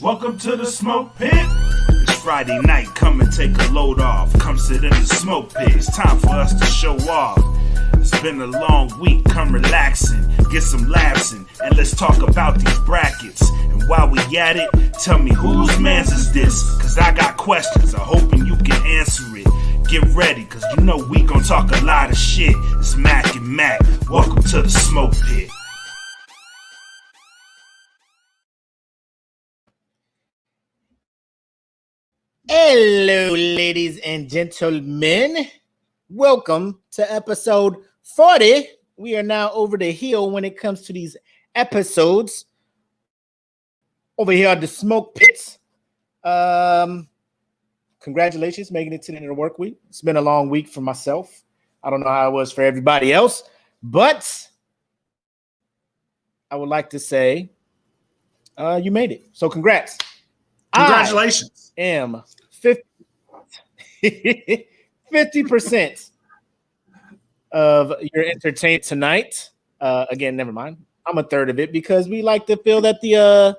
Welcome to the Smoke Pit. It's Friday night, come and take a load off. Come sit in the Smoke Pit, it's time for us to show off. It's been a long week, come relaxing, get some laughs in, and let's talk about these brackets. And while we at it, tell me whose man's is this? Cause I got questions, I'm hoping you can answer it. Get ready, cause you know we gon' talk a lot of shit. It's Mac and Mac, welcome to the Smoke Pit. Hello, ladies and gentlemen. Welcome to episode 40. We are now over the hill when it comes to these episodes. Over here at the Smoke Pits. Congratulations, making it to the end of the work week. It's been a long week for myself. I don't know how it was for everybody else, but I would like to say you made it. So congrats. Congratulations. I am 50% of your entertainment tonight. Again, never mind. I'm a third of it because we like to feel that the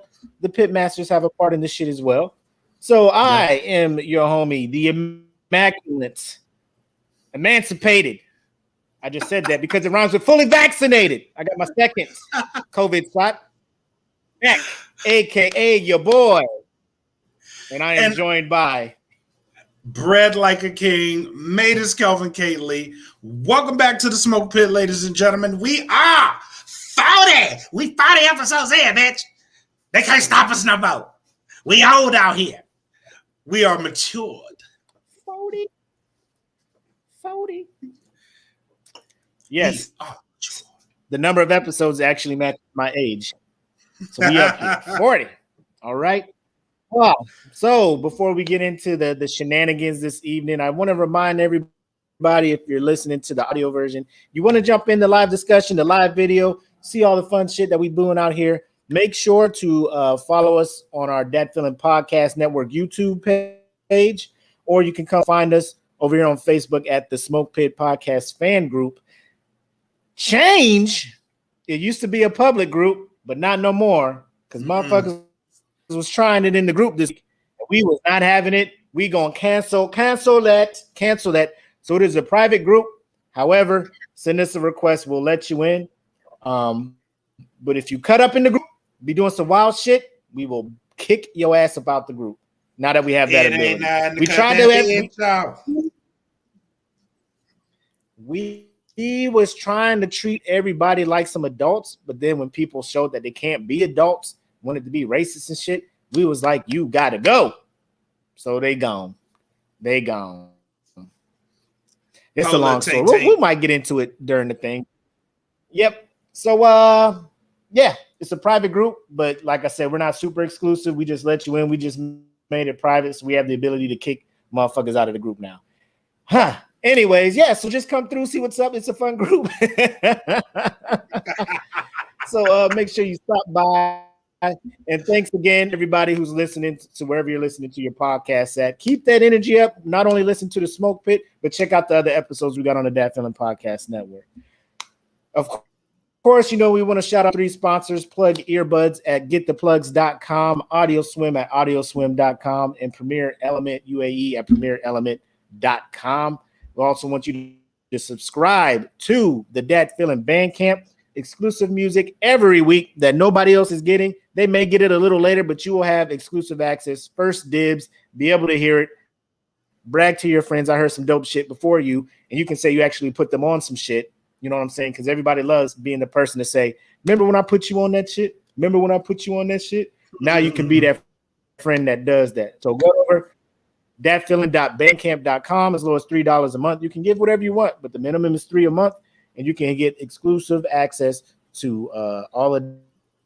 pit masters have a part in this shit as well. So I am your homie, the immaculate, emancipated. I just said that because it rhymes with fully vaccinated. I got my second COVID shot. Mac, aka your boy. And I am joined by Bred Like a King, made as Kelvin Kately. Welcome back to the Smoke Pit, ladies and gentlemen. We are 40. We 40 episodes in, bitch. They can't stop us no more. We old out here. We are matured. 40. Yes. The number of episodes actually matches my age. So we up here. 40. All right. Wow. So before we get into the shenanigans this evening, I want to remind everybody, if you're listening to the audio version, you want to jump in the live discussion, the live video, see all the fun shit that we doing out here. Make sure to follow us on our Dat Feeling Podcast Network YouTube page, or you can come find us over here on Facebook at the Smoke Pit Podcast fan group. Change. It used to be a public group, but not no more because motherfuckers was trying it in the group this week. We was not having it. We gonna cancel that. So it is a private group. However, send us a request. We'll let you in. But if you cut up in the group, be doing some wild shit, we will kick your ass about the group. Now that we have that ability. We tried to we was trying to treat everybody like some adults, but then when people showed that they can't be adults, wanted to be racist and shit, we was like, you gotta go. So they gone. It's a long story. We might get into it during the thing. Yep. So yeah, it's a private group, but like I said, we're not super exclusive. We just let you in. We just made it private, so we have the ability to kick motherfuckers out of the group now. Anyways, yeah, so just come through, see what's up. It's a fun group. So make sure you stop by. And thanks again, everybody who's listening to wherever you're listening to your podcast at. Keep that energy up. Not only listen to the Smoke Pit, but check out the other episodes we got on the Dat Feeling Podcast Network. Of course, you know we want to shout out 3 sponsors. Plug earbuds at gettheplugs.com, AudioSwim at audioswim.com, and Premier Element UAE at premierelement.com. We also want you to subscribe to the Dat Feeling Bandcamp. Exclusive music every week that nobody else is getting. They may get it a little later, but you will have exclusive access, first dibs, be able to hear it, brag to your friends. I heard some dope shit before you, and you can say you actually put them on some shit. You know what I'm saying? Because everybody loves being the person to say, remember when I put you on that shit? Remember when I put you on that shit? Now you can be that friend that does that. So go over datfeeling.bandcamp.com, as low as $3 a month. You can give whatever you want, but the minimum is $3 a month. And you can get exclusive access to all of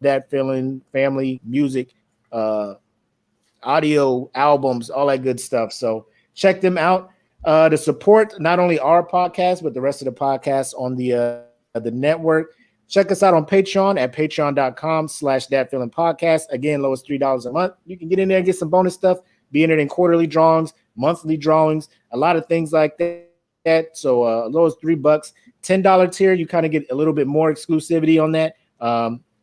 Dat Feeling family music, audio albums, all that good stuff. So check them out to support not only our podcast, but the rest of the podcasts on the network. Check us out on Patreon at patreon.com/datfeelingpodcast. Again, low as $3 a month. You can get in there and get some bonus stuff, be in it in quarterly drawings, monthly drawings, a lot of things like that. So low as $3. $10 tier, you kind of get a little bit more exclusivity on that.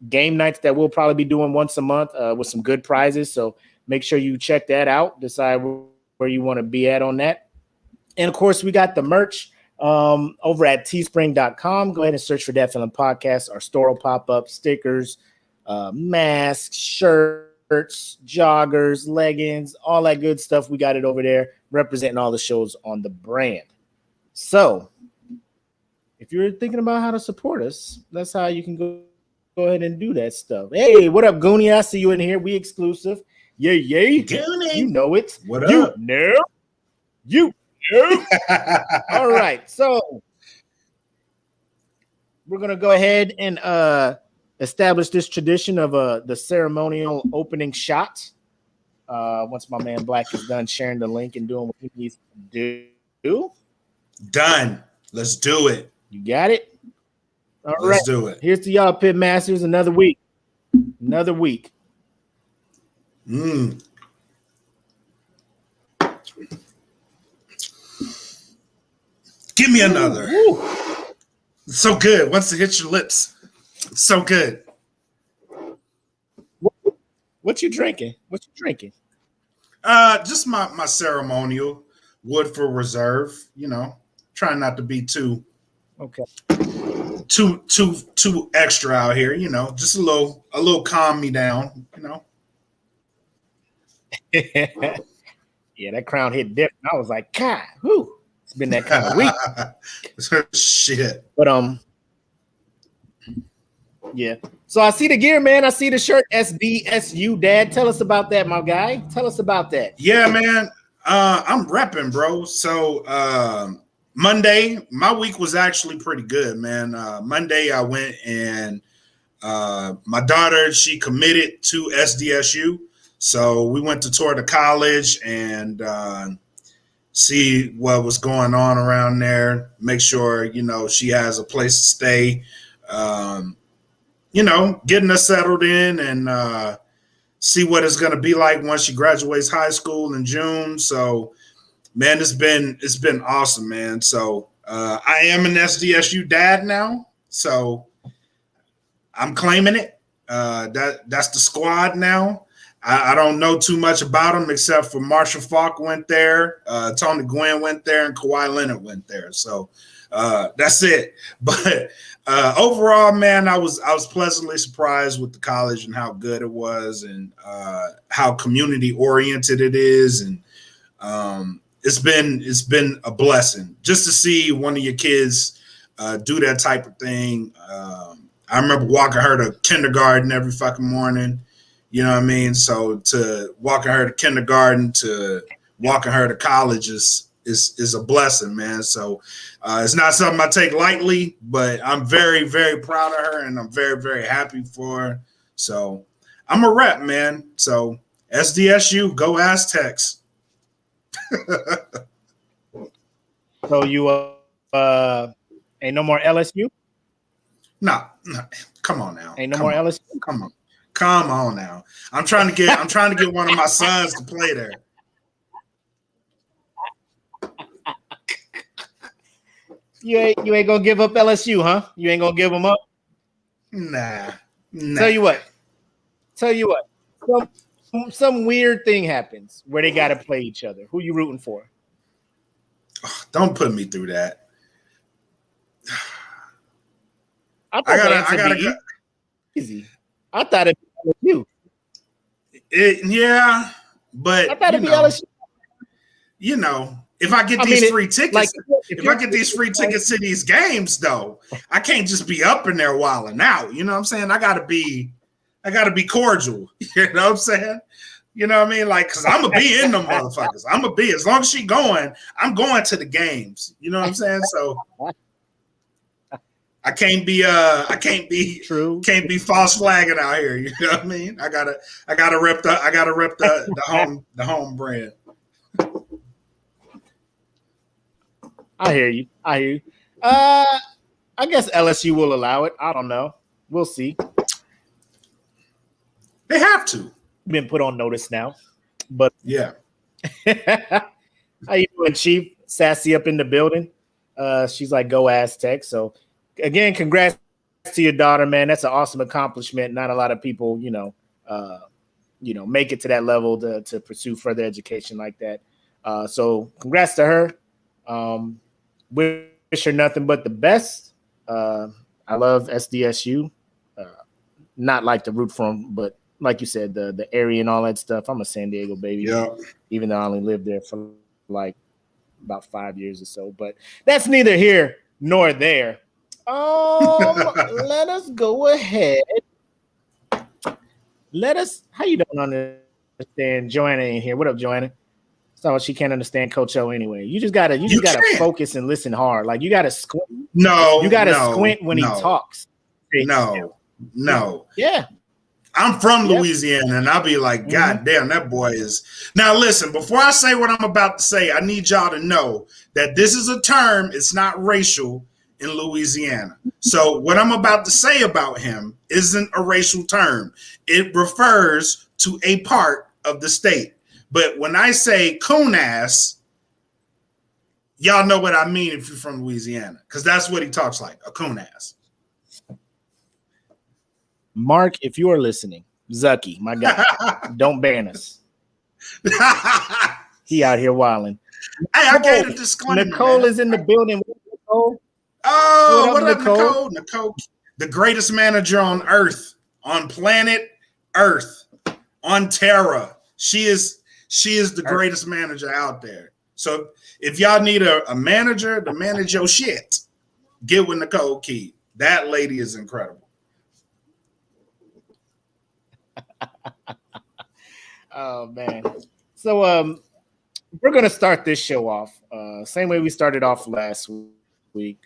game nights that we'll probably be doing once a month with some good prizes. So make sure you check that out. Decide where you want to be at on that. And of course, we got the merch over at teespring.com. Go ahead and search for That Feeling Podcast. Our store will pop up, stickers, masks, shirts, joggers, leggings, all that good stuff. We got it over there representing all the shows on the brand. So if you're thinking about how to support us, that's how you can go ahead and do that stuff. Hey, what up, Goonie? I see you in here. We exclusive. Yay. Goonie. You know it. What up? You know. All right. So we're going to go ahead and establish this tradition of the ceremonial opening shot. Once my man Black is done sharing the link and doing what he needs to do. Done. Let's do it. You got it? All Let's right. do it. Here's to y'all, Pit Masters. Another week. Give me another. Woo. So good. Once it hits your lips, so good. What you drinking? Just my ceremonial Woodford Reserve. You know, trying not to be too extra out here. You know, just a little calm me down. You know. Yeah, that crown hit different. I was like, God, whoo. It's been that kind of week. Shit. But yeah. So I see the gear, man. I see the shirt SDSU, Dad. Tell us about that, my guy. Tell us about that. Yeah, man. I'm repping, bro. So Monday, my week was actually pretty good, man. Monday, I went and my daughter, she committed to SDSU. So we went to tour the college and see what was going on around there. Make sure, you know, she has a place to stay. You know, getting her settled in and see what it's going to be like once she graduates high school in June. So, man, it's been awesome, man. So I am an SDSU dad now. So I'm claiming it. That's the squad now. I don't know too much about them except for Marshall Faulk went there, Tony Gwynn went there, and Kawhi Leonard went there. So that's it. But overall, man, I was pleasantly surprised with the college and how good it was and how community oriented it is, and it's been a blessing just to see one of your kids do that type of thing. I remember walking her to kindergarten every fucking morning. You know what I mean? So to walking her to kindergarten, to walking her to college is a blessing, man. So it's not something I take lightly, but I'm very, very proud of her and I'm very, very happy for her. So I'm a rep, man. So SDSU, go Aztecs. So you ain't no more LSU? No, come on now. Ain't no more LSU? Come on now. I'm trying to get one of my sons to play there. You ain't gonna give up LSU, huh? You ain't gonna give them up? Nah. Tell you what. Some weird thing happens where they gotta play each other. Who you rooting for? Don't put me through that. I gotta easy. I thought it'd be LSU. Yeah, but I thought it'd be LSU. You know, if I get these free tickets, like, if I get these free tickets to these games, though, I can't just be up in there wilding out. You know what I'm saying? I gotta be cordial. You know what I'm saying? You know what I mean? Like, cause I'm gonna be in them motherfuckers. I'm gonna be, as long as she going, I'm going to the games. You know what I'm saying? So I can't be true. Can't be false flagging out here. You know what I mean? I gotta rep the home brand. I hear you. I guess LSU will allow it. I don't know. We'll see. They have to. Been put on notice now. But yeah. How you doing, Chief? Sassy up in the building. She's like, go Aztecs. So again, congrats to your daughter, man. That's an awesome accomplishment. Not a lot of people, make it to that level to pursue further education like that. So congrats to her. Wish her nothing but the best. I love SDSU. Not like to root for them, but like you said, the area and all that stuff. I'm a San Diego baby, even though I only lived there for like about 5 years or so. But that's neither here nor there. Let us go ahead. How you don't understand Joanna in here? What up, Joanna? So she can't understand Coach O anyway. You just gotta focus and listen hard. Like you gotta squint. You gotta squint when he talks. No. Yeah. I'm from Louisiana, and I'll be like, God damn, that boy is. Now, listen, before I say what I'm about to say, I need y'all to know that this is a term. It's not racial in Louisiana. So what I'm about to say about him isn't a racial term. It refers to a part of the state. But when I say coon ass, y'all know what I mean if you're from Louisiana, because that's what he talks like, a coon ass. Mark, if you are listening, Zucky, my guy, don't ban us. He out here wilding. Hey, I gave a disclaimer. Nicole is in the building. Nicole? Oh, what up, Nicole? Nicole, the greatest manager on Earth, on planet Earth, on Terra. She is the greatest manager out there. So if y'all need a manager to manage your shit, get with Nicole Key. That lady is incredible. Oh man. So we're gonna start this show off same way we started off last week.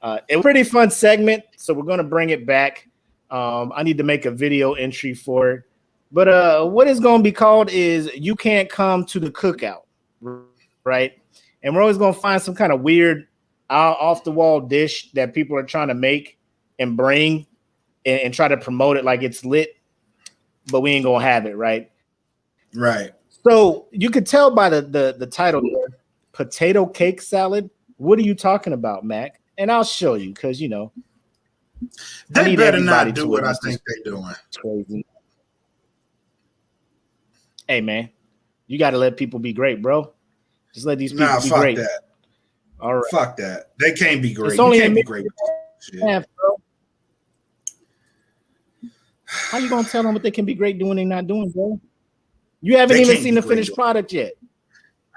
It was a pretty fun segment, so we're gonna bring it back. I need to make a video entry for it. But what it's gonna be called is You Can't Come to the Cookout, right? And we're always gonna find some kind of weird off the wall dish that people are trying to make and bring and try to promote it like it's lit, but we ain't gonna have it, right? Right. So you could tell by the title there, potato cake salad. What are you talking about, Mac? And I'll show you because they better not do what I think they're doing. It's crazy. Hey man, you got to let people be great, bro. Just let these people be fuck great. That. All right. Fuck that. They can't be great. It's only you can't be great. Half, bro. How you gonna tell them what they can be great doing and not doing, bro? You haven't even seen the finished product yet.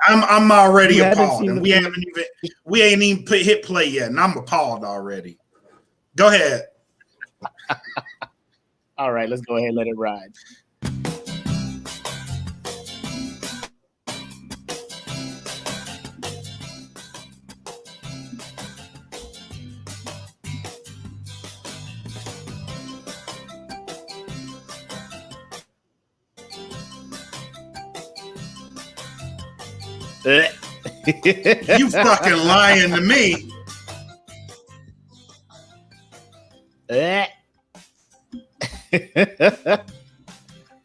I'm already appalled, and we ain't even hit play yet, and I'm appalled already. Go ahead. All right, let's go ahead and let it ride. You fucking lying to me.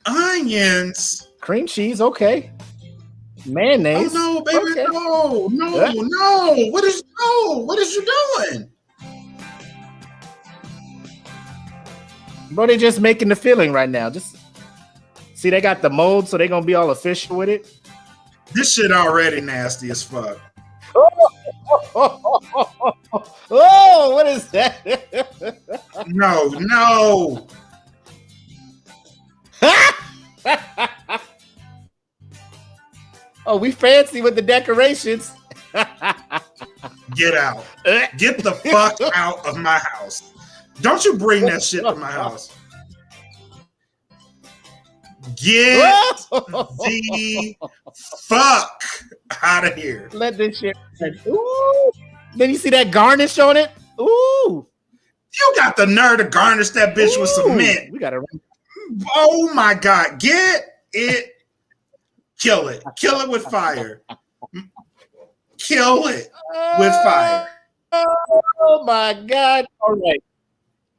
Onions. Cream cheese, okay. Mayonnaise. Oh no, baby, okay. No. What is you doing? Bro, they just making the filling right now. Just see, they got the mold, so they're gonna be all official with it. This shit already nasty as fuck. Oh, what is that? No. Oh, we fancy with the decorations. Get out. Get the fuck out of my house. Don't you bring that shit to my house. Get the fuck out of here. Let this shit. Ooh. Then you see that garnish on it? Ooh. You got the nerve to garnish that bitch with cement. We gotta. Oh my God. Get it. Kill it. Kill it with fire. Kill it with fire. Oh my God. All right.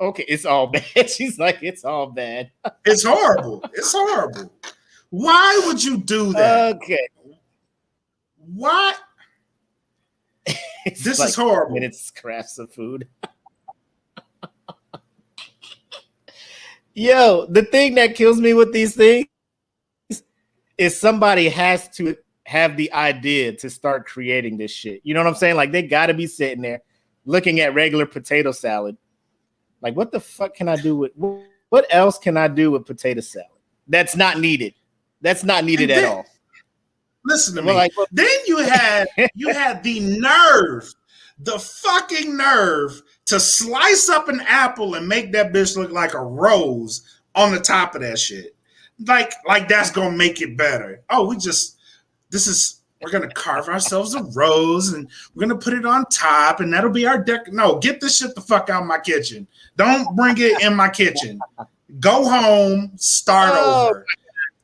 Okay, it's all bad. She's like, it's all bad. It's horrible. It's horrible. Why would you do that? Okay. What? This is horrible. Minutes crafts of food. Yo, the thing that kills me with these things is somebody has to have the idea to start creating this shit. You know what I'm saying? Like they got to be sitting there looking at regular potato salad. Like, what the fuck can I do with? What else can I do with potato salad? That's not needed. That's not needed at all. Listen to me. Like, then you had the fucking nerve to slice up an apple and make that bitch look like a rose on the top of that shit. Like that's gonna make it better. Oh, we're gonna carve ourselves a rose and we're gonna put it on top and that'll be our deck. No, get this shit the fuck out of my kitchen. Don't bring it in my kitchen. Go home, start over,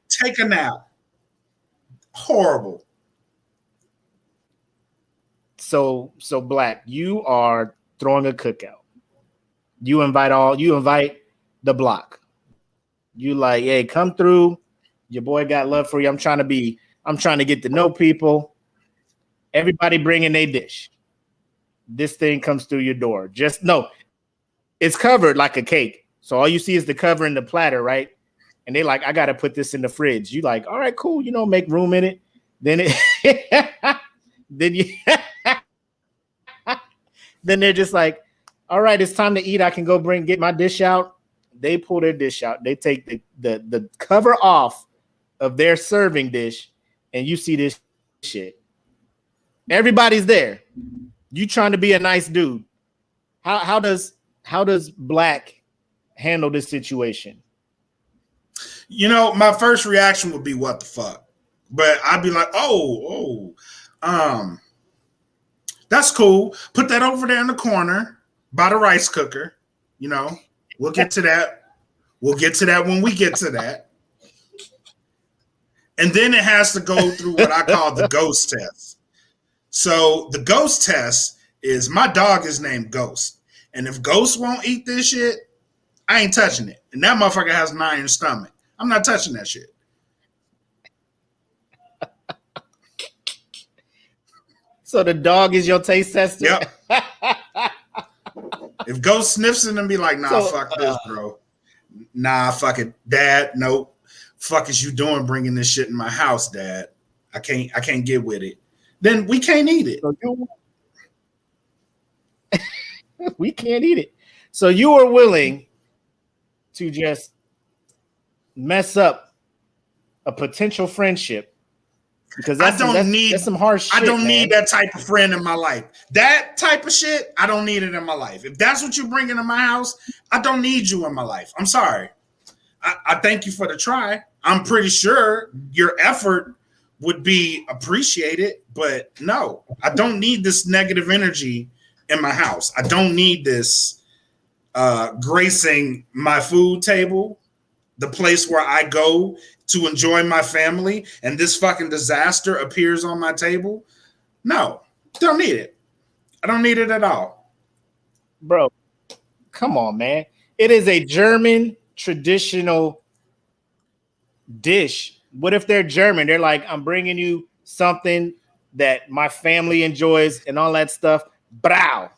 take a nap. Horrible. So Black, you are throwing a cookout. You invite the block. You like, hey, come through. Your boy got love for you. I'm trying to get to know people. Everybody bringing their dish. This thing comes through your door. It's covered like a cake. So all you see is the cover and the platter, right? And they like, I got to put this in the fridge. You like, all right, cool. Make room in it. Then then they're just like, all right, it's time to eat. I can go get my dish out. They pull their dish out. They take the cover off of their serving dish, and you see this shit. Everybody's there. You trying to be a nice dude. How does Black handle this situation? My first reaction would be what the fuck, but I'd be like, that's cool. Put that over there in the corner by the rice cooker. We'll get to that. We'll get to that when we get to that. And then it has to go through what I call the ghost test. So the ghost test is my dog is named Ghost. And if Ghost won't eat this shit, I ain't touching it. And that motherfucker has an iron stomach. I'm not touching that shit. So the dog is your taste tester? Yep. If Ghost sniffs it and be like, nah, fuck this, bro. Nah, fuck it. Dad, nope. Fuck is you doing bringing this shit in my house, Dad? I can't get with it. Then we can't eat it. We can't eat it. So you are willing to just mess up a potential friendship because that's some harsh shit. I don't need that type of friend in my life. That type of shit, I don't need it in my life. If that's what you bring into my house, I don't need you in my life. I'm sorry. I thank you for the try. I'm pretty sure your effort would be appreciated, but no, I don't need this negative energy in my house. I don't need this gracing my food table, the place where I go to enjoy my family, and this fucking disaster appears on my table. No, don't need it. I don't need it at all. Bro, come on, man. It is a German traditional dish. What if they're German? They're like, I'm bringing you something that my family enjoys and all that stuff. Brow.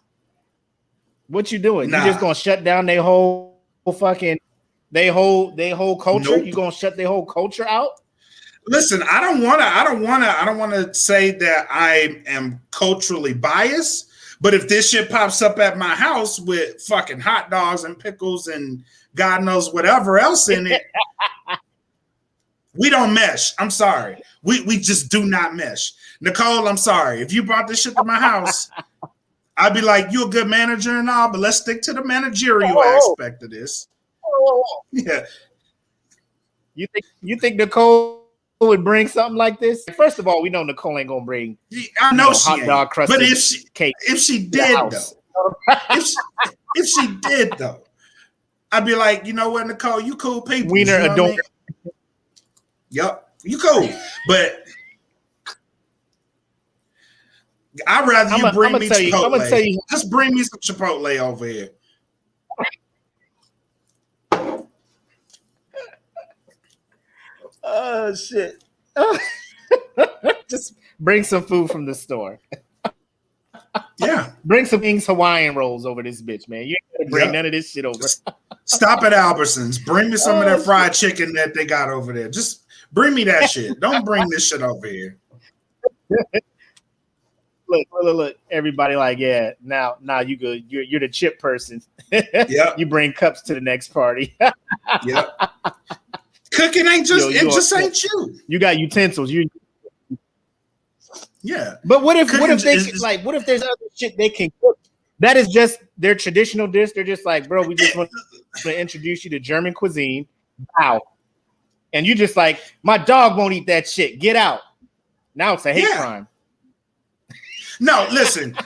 What you doing? Nah. You just gonna shut down their whole fucking they whole culture? Nope. You gonna shut their whole culture out? Listen, I don't wanna say that I am culturally biased, but if this shit pops up at my house with fucking hot dogs and pickles and God knows whatever else in it, we don't mesh. I'm sorry. We just do not mesh. Nicole, I'm sorry. If you brought this shit to my house, I'd be like, you a good manager and all, but let's stick to the managerial aspect of this. Yeah. You think Nicole would bring something like this? First of all, we know Nicole ain't gonna bring I know she hot dog crusted cake. If she did though, if she did though, I'd be like, you know what, Nicole, you cool people. Wiener you know adore. Yep, you cool, but I'd rather you bring me Chipotle. Just bring me some Chipotle over here. Oh shit! Just bring some food from the store. Yeah, bring some King's Hawaiian rolls over this bitch, man. You ain't gonna bring none of this shit over. Stop at Albertsons. Bring me some of that fried chicken that they got over there. Just bring me that shit. Don't bring this shit over here. Look. Everybody like, yeah. Now you good. You're the chip person. Yeah. You bring cups to the next party. Yep. Cooking ain't just ain't you. You got utensils. Yeah. But what if there's other shit they can cook? That is just their traditional dish. They're just like, bro, we just want to introduce you to German cuisine. Wow. And you just like, my dog won't eat that shit. Get out. Now it's a hate crime. No, listen.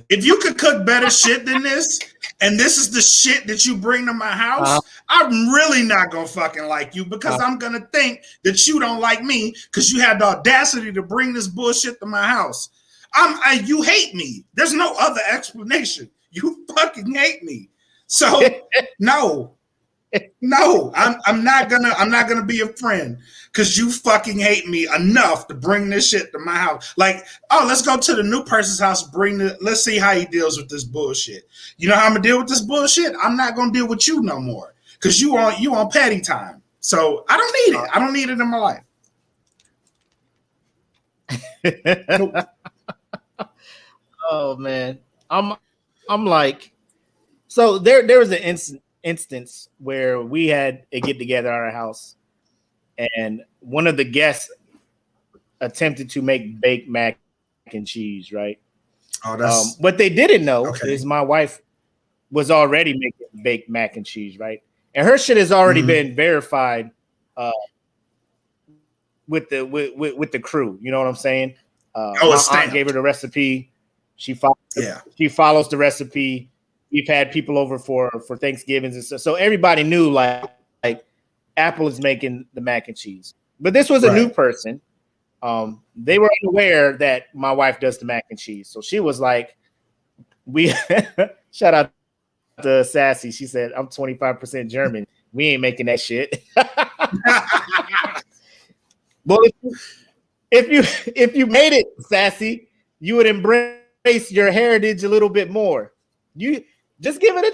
If you could cook better shit than this, and this is the shit that you bring to my house, I'm really not gonna fucking like you because I'm gonna think that you don't like me because you had the audacity to bring this bullshit to my house. You hate me. There's no other explanation. You fucking hate me. So no, I'm not gonna be a friend because you fucking hate me enough to bring this shit to my house. Like, oh, let's go to the new person's house. Let's see how he deals with this bullshit. You know how I'm gonna deal with this bullshit? I'm not gonna deal with you no more because you on patty time. So I don't need it. I don't need it in my life. Nope. Oh man, I'm like, so there was an instance where we had a get together at our house, and one of the guests attempted to make baked mac and cheese. Right. Oh, that's what they didn't know is my wife was already making baked mac and cheese. Right, and her shit has already been verified with the crew. You know what I'm saying? My aunt gave her the recipe. She follows the recipe. We've had people over for Thanksgivings and stuff. So everybody knew like Apple is making the mac and cheese. But this was a new person. They were unaware that my wife does the mac and cheese. So she was like, shout out to Sassy. She said, I'm 25% German. We ain't making that shit. Well, if you made it, Sassy, you would embrace your heritage a little bit more. You just give it a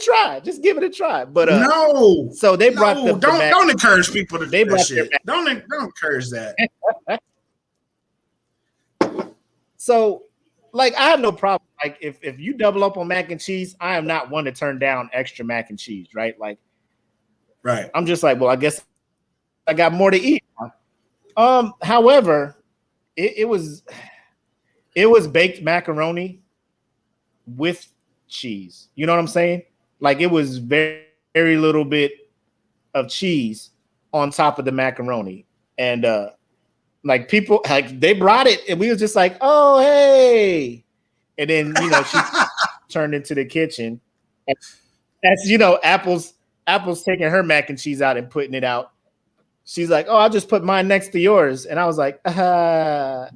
try. But no. So they brought don't encourage people to do that shit. Don't encourage that. So, like, I have no problem. Like, if you double up on mac and cheese, I am not one to turn down extra mac and cheese, right? Like, right. I'm just like, well, I guess I got more to eat. However, it was baked macaroni with cheese. You know what I'm saying? Like, it was very, very little bit of cheese on top of the macaroni. And like, people, like, they brought it and we was just like, oh, hey. And then, she turned into the kitchen. As Apple's taking her mac and cheese out and putting it out. She's like, oh, I'll just put mine next to yours. And I was like, yeah,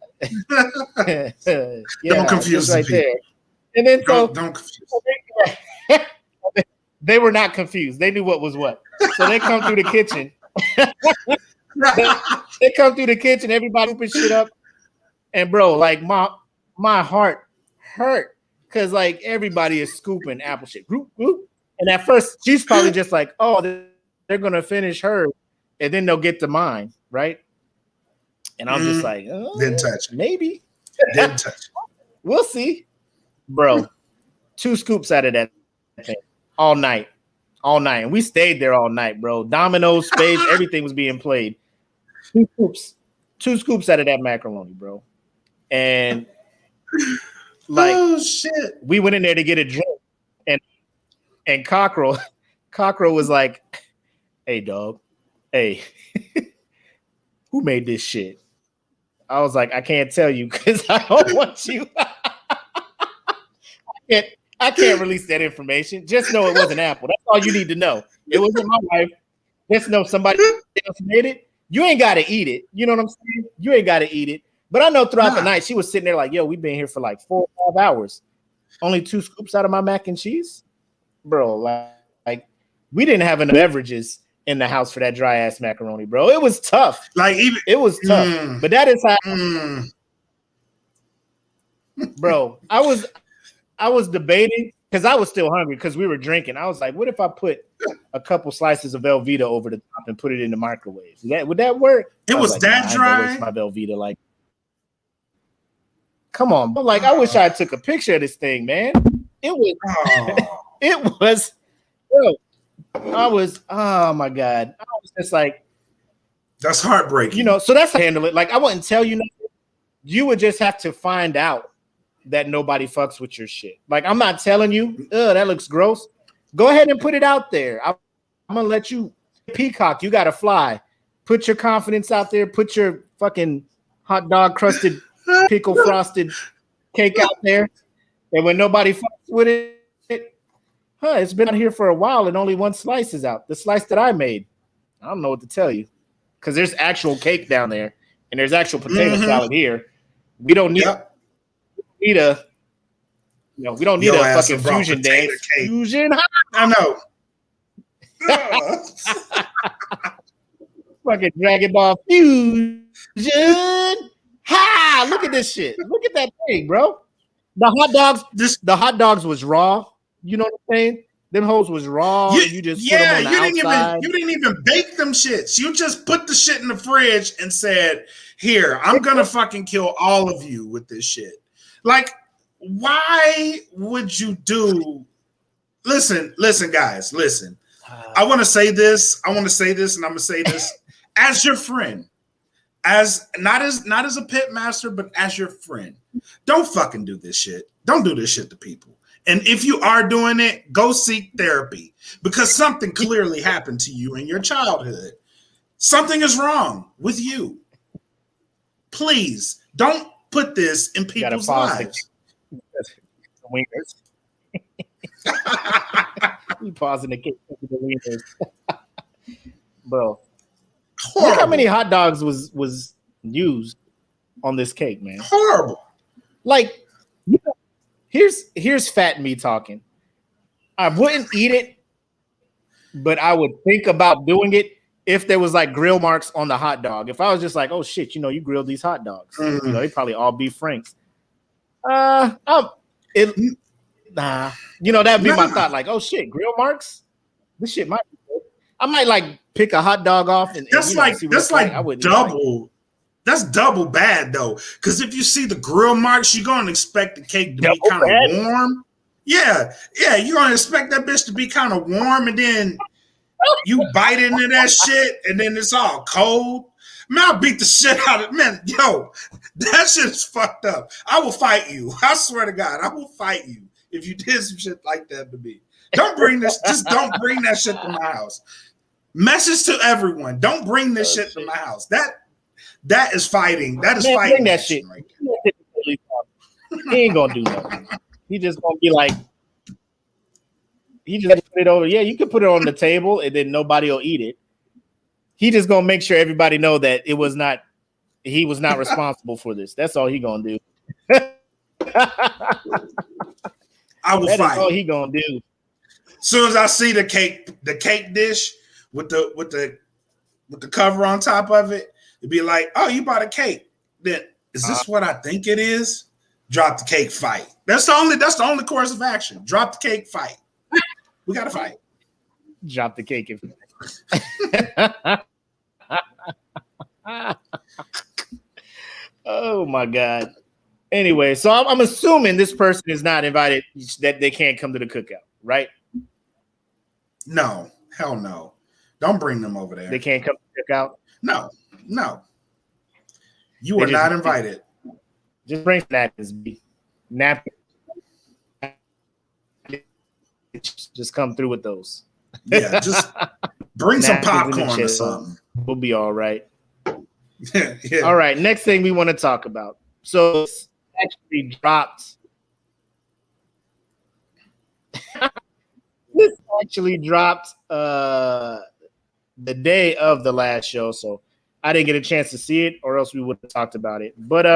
don't confuse right people. There. And then don't confuse. They were not confused. They knew what was what. So they come through the kitchen. They come through the kitchen, everybody scooping shit up. And bro, like my heart hurt because like everybody is scooping apple shit. And at first, she's probably just like, oh, they're gonna finish her. And then they'll get to mine, right? And I'm just like, didn't touch it. Maybe. Didn't touch it. We'll see. Bro, 2 scoops out of that thing all night. And we stayed there all night, bro. Dominoes, spades, everything was being played. 2 scoops out of that macaroni, bro. And like, oh shit. We went in there to get a drink, and Cockrell was like, hey, dog. Hey, who made this shit? I was like, I can't tell you because I don't want you. I can't release that information. Just know it wasn't Apple. That's all you need to know. It wasn't my wife. Just know somebody else made it. You ain't got to eat it. You know what I'm saying? You ain't got to eat it. But I know throughout the night, she was sitting there like, yo, we've been here for like 4 or 5 hours. Only 2 scoops out of my mac and cheese? Bro, like we didn't have enough beverages in the house for that dry ass macaroni, bro. It was tough. Like, even it was tough. But that is how bro, I was debating because I was still hungry because we were drinking. I was like, what if I put a couple slices of Velveeta over the top and put it in the microwave? Would that work? It was like, that dry? My Velveeta, like, come on. But like, I wish I took a picture of this thing, man. It was, it was, bro. Oh my God. I was just like, that's heartbreaking. So that's how I handle it. Like, I wouldn't tell you nothing. You would just have to find out that nobody fucks with your shit. Like, I'm not telling you, that looks gross. Go ahead and put it out there. I'm gonna let you peacock. You gotta fly. Put your confidence out there. Put your fucking hot dog crusted pickle frosted cake out there. And when nobody fucks with it, it's been out here for a while and only one slice is out. The slice that I made. I don't know what to tell you. Because there's actual cake down there and there's actual potato salad here. We don't need a fucking fusion dance. Fusion. I know. Fucking Dragon Ball Fusion. Ha! Look at this shit. Look at that thing, bro. The hot dogs was raw. You know what I'm saying? Them hoes was raw. You just put them on the outside. You didn't even bake them shits. You just put the shit in the fridge and said, "Here, I'm gonna fucking kill all of you with this shit." Like, why would you do? Listen, guys, listen. I want to say this, and I'm gonna say this as your friend, as not as a pit master, but as your friend. Don't fucking do this shit. Don't do this shit to people. And if you are doing it, go seek therapy because something clearly happened to you in your childhood. Something is wrong with you. Please don't put this in people's lives. The wieners. You pausing the cake for the wieners. Bro. Horrible. Look how many hot dogs was used on this cake, man. Horrible. Like, here's fat me talking. I wouldn't eat it, but I would think about doing it if there was like grill marks on the hot dog. If I was just like, oh shit, you grilled these hot dogs. They probably all be Franks. That'd be my thought. Like, oh shit, grill marks. This shit might be good. I might like pick a hot dog off and that's like double. That's double bad though, because if you see the grill marks, you're gonna expect the cake to be kind of warm. Yeah, you're gonna expect that bitch to be kind of warm, and then you bite into that shit, and then it's all cold. Man, I'll beat the shit out of it. Man, yo, that shit is fucked up. I will fight you. I swear to God, I will fight you if you did some shit like that to me. Don't bring this. Just don't bring that shit to my house. Message to everyone: don't bring this shit to my house. That is fighting. That is fighting. Bring that shit. Right there. He ain't gonna do nothing. He just gonna be like, he just put it over. Yeah, you can put it on the table and then nobody will eat it. He just gonna make sure everybody know that he was not responsible for this. That's all he gonna do. I will fight. That's all he gonna do. As soon as I see the cake dish with the cover on top of it, it'd be like, oh, you bought a cake. Then is this what I think it is? Drop the cake, fight. That's the only course of action. Drop the cake, fight. We gotta fight. Drop the cake and oh my God. Anyway, so I'm assuming this person is not invited, that they can't come to the cookout, right? No, hell no. Don't bring them over there. They can't come to the cookout? No. You are not invited. Just bring napkins. Napkins. Just come through with those. Yeah, just bring some popcorn or something. We'll be all right. Yeah. All right, next thing we want to talk about. So it's actually dropped. This actually dropped the day of the last show, so I didn't get a chance to see it, or else we would have talked about it. But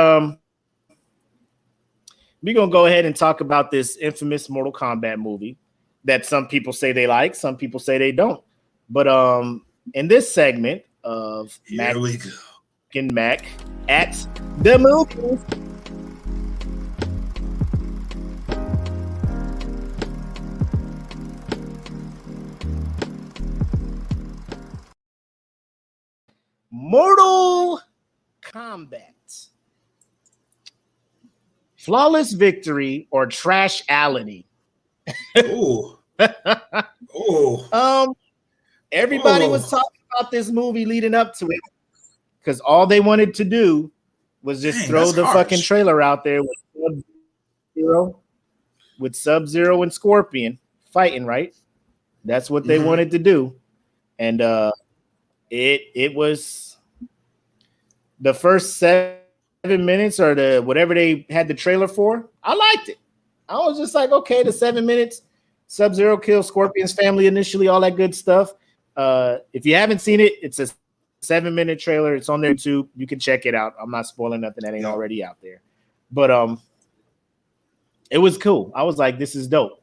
we're gonna go ahead and talk about this infamous Mortal Kombat movie that some people say they like, some people say they don't. But in this segment of Here we go. and Mac at the movies. Mortal Kombat. Flawless victory or trashality? Ooh. Ooh. Everybody was talking about this movie leading up to it because all they wanted to do was just throw the fucking trailer out there with Sub-Zero and Scorpion fighting, right? That's what they wanted to do. And it was the first 7 minutes or the whatever they had the trailer for. I liked it. I was just like, okay, the 7 minutes, Sub-Zero kills Scorpion's family initially, all that good stuff. If you haven't seen it, it's a 7-minute trailer. It's on there too. You can check it out. I'm not spoiling nothing that ain't already out there. But it was cool. I was like, this is dope.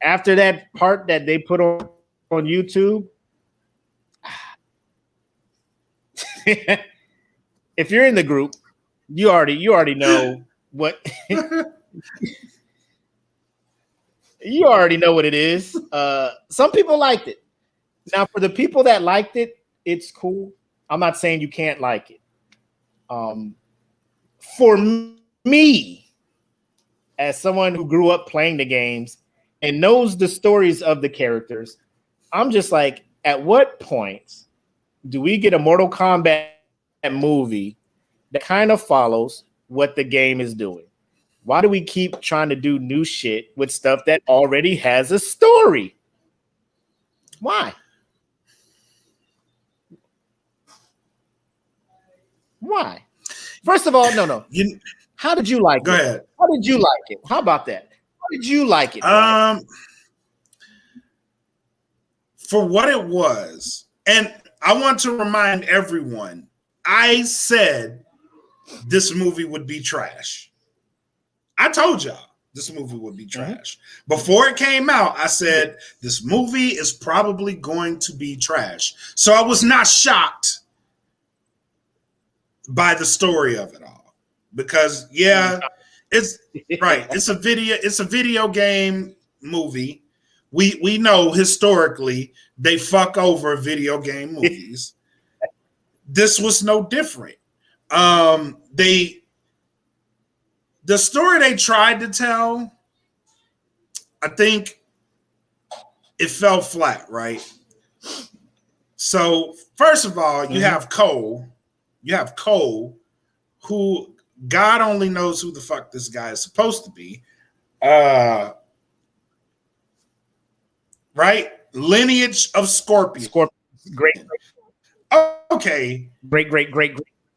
After that part that they put on YouTube, if you're in the group, you already know what you already know what it is. Some people liked it. Now, for the people that liked it, it's cool. I'm not saying you can't like it. For me, as someone who grew up playing the games and knows the stories of the characters, I'm just like, at what point do we get a Mortal Kombat movie that kind of follows what the game is doing? Why do we keep trying to do new shit with stuff that already has a story? Why? Why? First of all, no. How did you like it? Go ahead. How did you like it? How about that? How did you like it? For what it was, and I want to remind everyone, I said this movie would be trash. I told y'all this movie would be trash. Before it came out, I said this movie is probably going to be trash. So I was not shocked by the story of it all. Because it's right. It's a video game movie. We know historically they fuck over video game movies. This was no different. The story they tried to tell, I think it fell flat, right? So first of all, you have Cole. You have Cole, who God only knows who the fuck this guy is supposed to be. Right? Lineage of Scorpion. Great. Okay. Great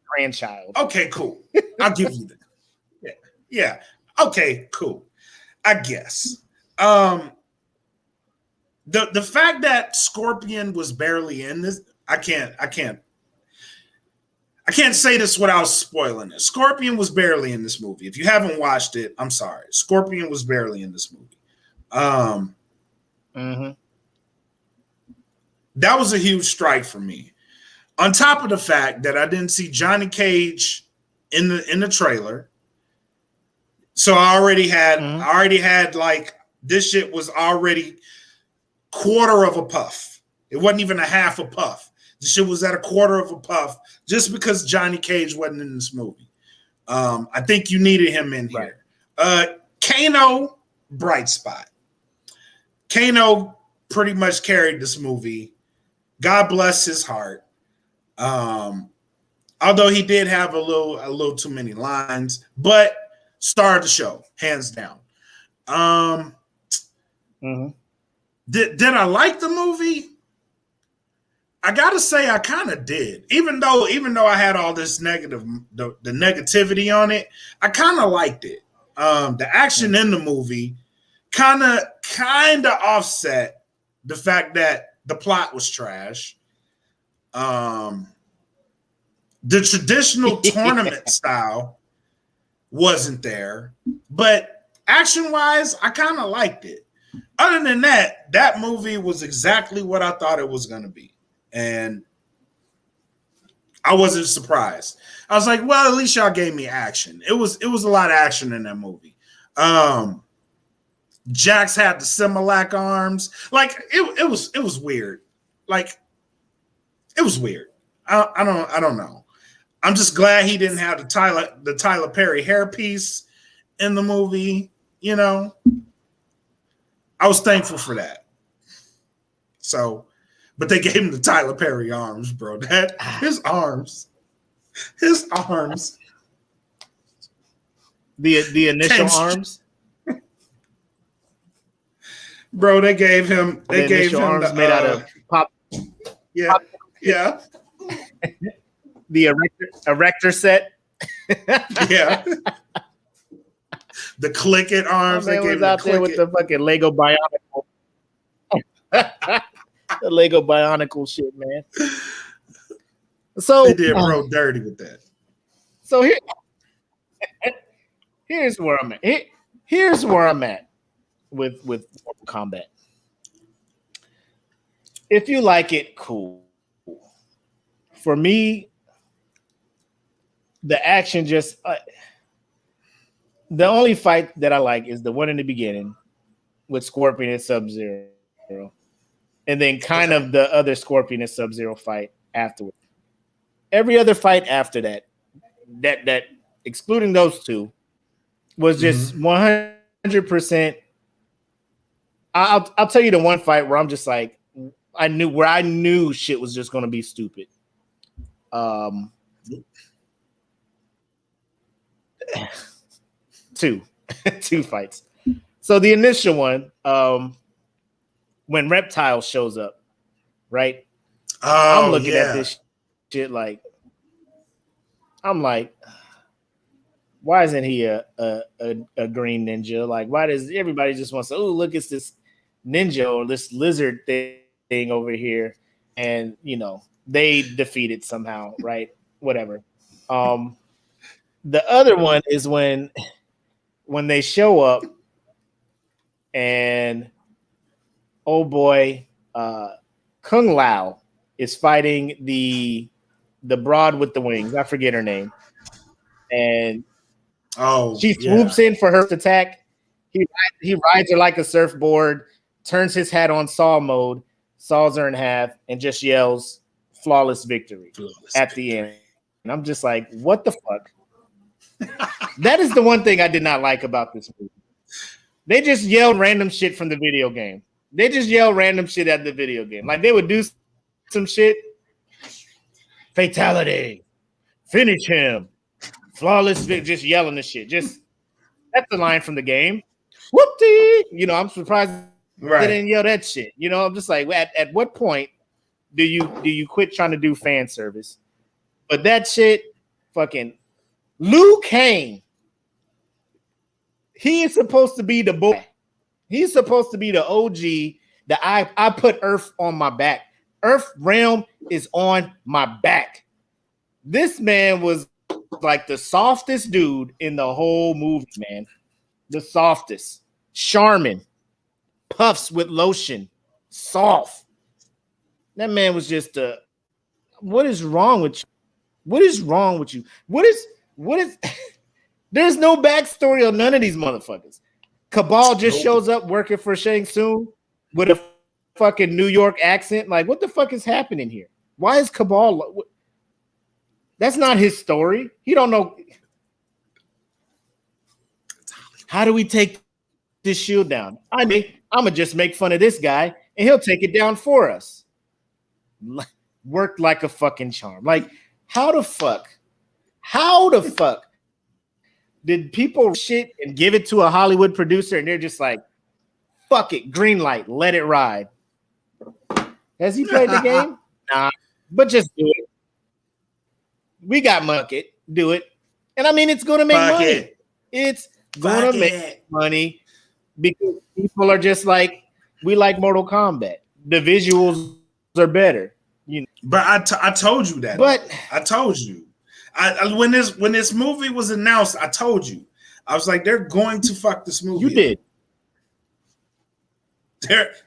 grandchild. Okay, cool. I'll give you that. Yeah. Okay, cool. I guess. The fact that Scorpion was barely in this, I can't say this without spoiling it. Scorpion was barely in this movie. If you haven't watched it, I'm sorry. Scorpion was barely in this movie. That was a huge strike for me. On top of the fact that I didn't see Johnny Cage in the trailer. So I already had like this shit was already quarter of a puff. It wasn't even a half a puff. The shit was at a quarter of a puff just because Johnny Cage wasn't in this movie. I think you needed him in here. Kano, bright spot. Kano pretty much carried this movie. God bless his heart. Although he did have a little too many lines, but star of the show, hands down. Did I like the movie? I gotta say I kind of did. Even though I had all this the negativity on it, I kind of liked it. The action in the movie kind of offset the fact that the plot was trash. The traditional tournament style wasn't there, but action-wise, I kind of liked it. Other than that, that movie was exactly what I thought it was going to be. And I wasn't surprised. I was like, well, at least y'all gave me action. It was a lot of action in that movie. Jax had the Similac arms. Like it was weird. Like it was weird. I don't know. I'm just glad he didn't have the Tyler Perry hairpiece in the movie. You know, I was thankful for that. So, but they gave him the Tyler Perry arms, bro. That his arms. The initial arms. Bro, they gave him arms made out of pop. Yeah, yeah. The erector set. Yeah. The click it arms. My man was out there with the fucking Lego Bionicle. The Lego Bionicle shit, man. So they did real dirty with that. So here's where I'm at. Here's where I'm at with Mortal Kombat. If you like it, cool. For me, the action just the only fight that I like is the one in the beginning with Scorpion and Sub-Zero, and then kind of the other Scorpion and Sub-Zero fight afterwards. Every other fight after that excluding those two, was just 100%. I'll tell you the one fight where I'm just like, I knew shit was just going to be stupid. Two fights. So the initial one, when Reptile shows up, right? Oh, I'm looking at this shit like, I'm like, why isn't he a green ninja? Like, why does everybody just want to say, oh, look, it's this ninja or this lizard thing over here? And, you know, they defeat it somehow, right? Whatever. The other one is when they show up and, oh boy, Kung Lao is fighting the broad with the wings. I forget her name. And she swoops in for her attack. He rides her like a surfboard, turns his hat on saw mode, saws her in half, and just yells flawless victory at the end. And I'm just like, what the fuck? That is the one thing I did not like about this movie. They just yelled random shit from the video game. They just yelled random shit at the video game. Like, they would do some shit. Fatality. Finish him. Flawless, just yelling this shit. Just that's the line from the game. Whoop-dee! You know, I'm surprised they didn't yell that shit. You know, I'm just like, at what point do you quit trying to do fan service? But that shit, fucking Liu Kang. He is supposed to be the boy. He's supposed to be the OG. That I put Earth on my back. Earth realm is on my back. This man was like the softest dude in the whole movie, man. The softest. Charmin. Puffs with lotion. Soft. That man was just what is wrong with you? What is wrong with you? What is there's no backstory on none of these motherfuckers. Cabal just shows up working for Shang Tsung with a fucking New York accent. Like, what the fuck is happening here? Why is Cabal? That's not his story. He don't know. How do we take this shield down? I mean, I'm gonna just make fun of this guy, and he'll take it down for us. Worked like a fucking charm. Like, how the fuck did people shit and give it to a Hollywood producer, and they're just like, fuck it, green light, let it ride? Has he played the game? Nah, but just do it. We got Mucket, do it. And I mean, it's going to make money. It's going to make money because people are just like, we like Mortal Kombat. The visuals are better. You know? But I told you that. But I told you. When this movie was announced, I told you. I was like, they're going to fuck this movie. You did.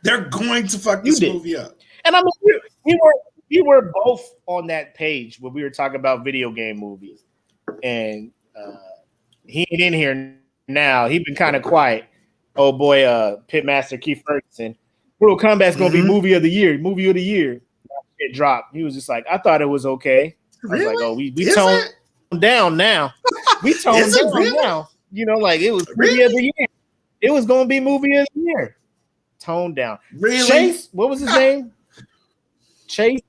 They're going to fuck this movie up. And I mean, we were both on that page when we were talking about video game movies. And he ain't in here now. He's been kind of quiet. Oh boy, Pitmaster Keith Ferguson. Mortal Kombat's gonna be movie of the year. shit dropped. He was just like, I thought it was okay. I was like, oh, we toned down now. We toned down now. You know, like it was movie of the year. It was gonna be movie of the year. Toned down. Really? Chase, what was his name? Chase.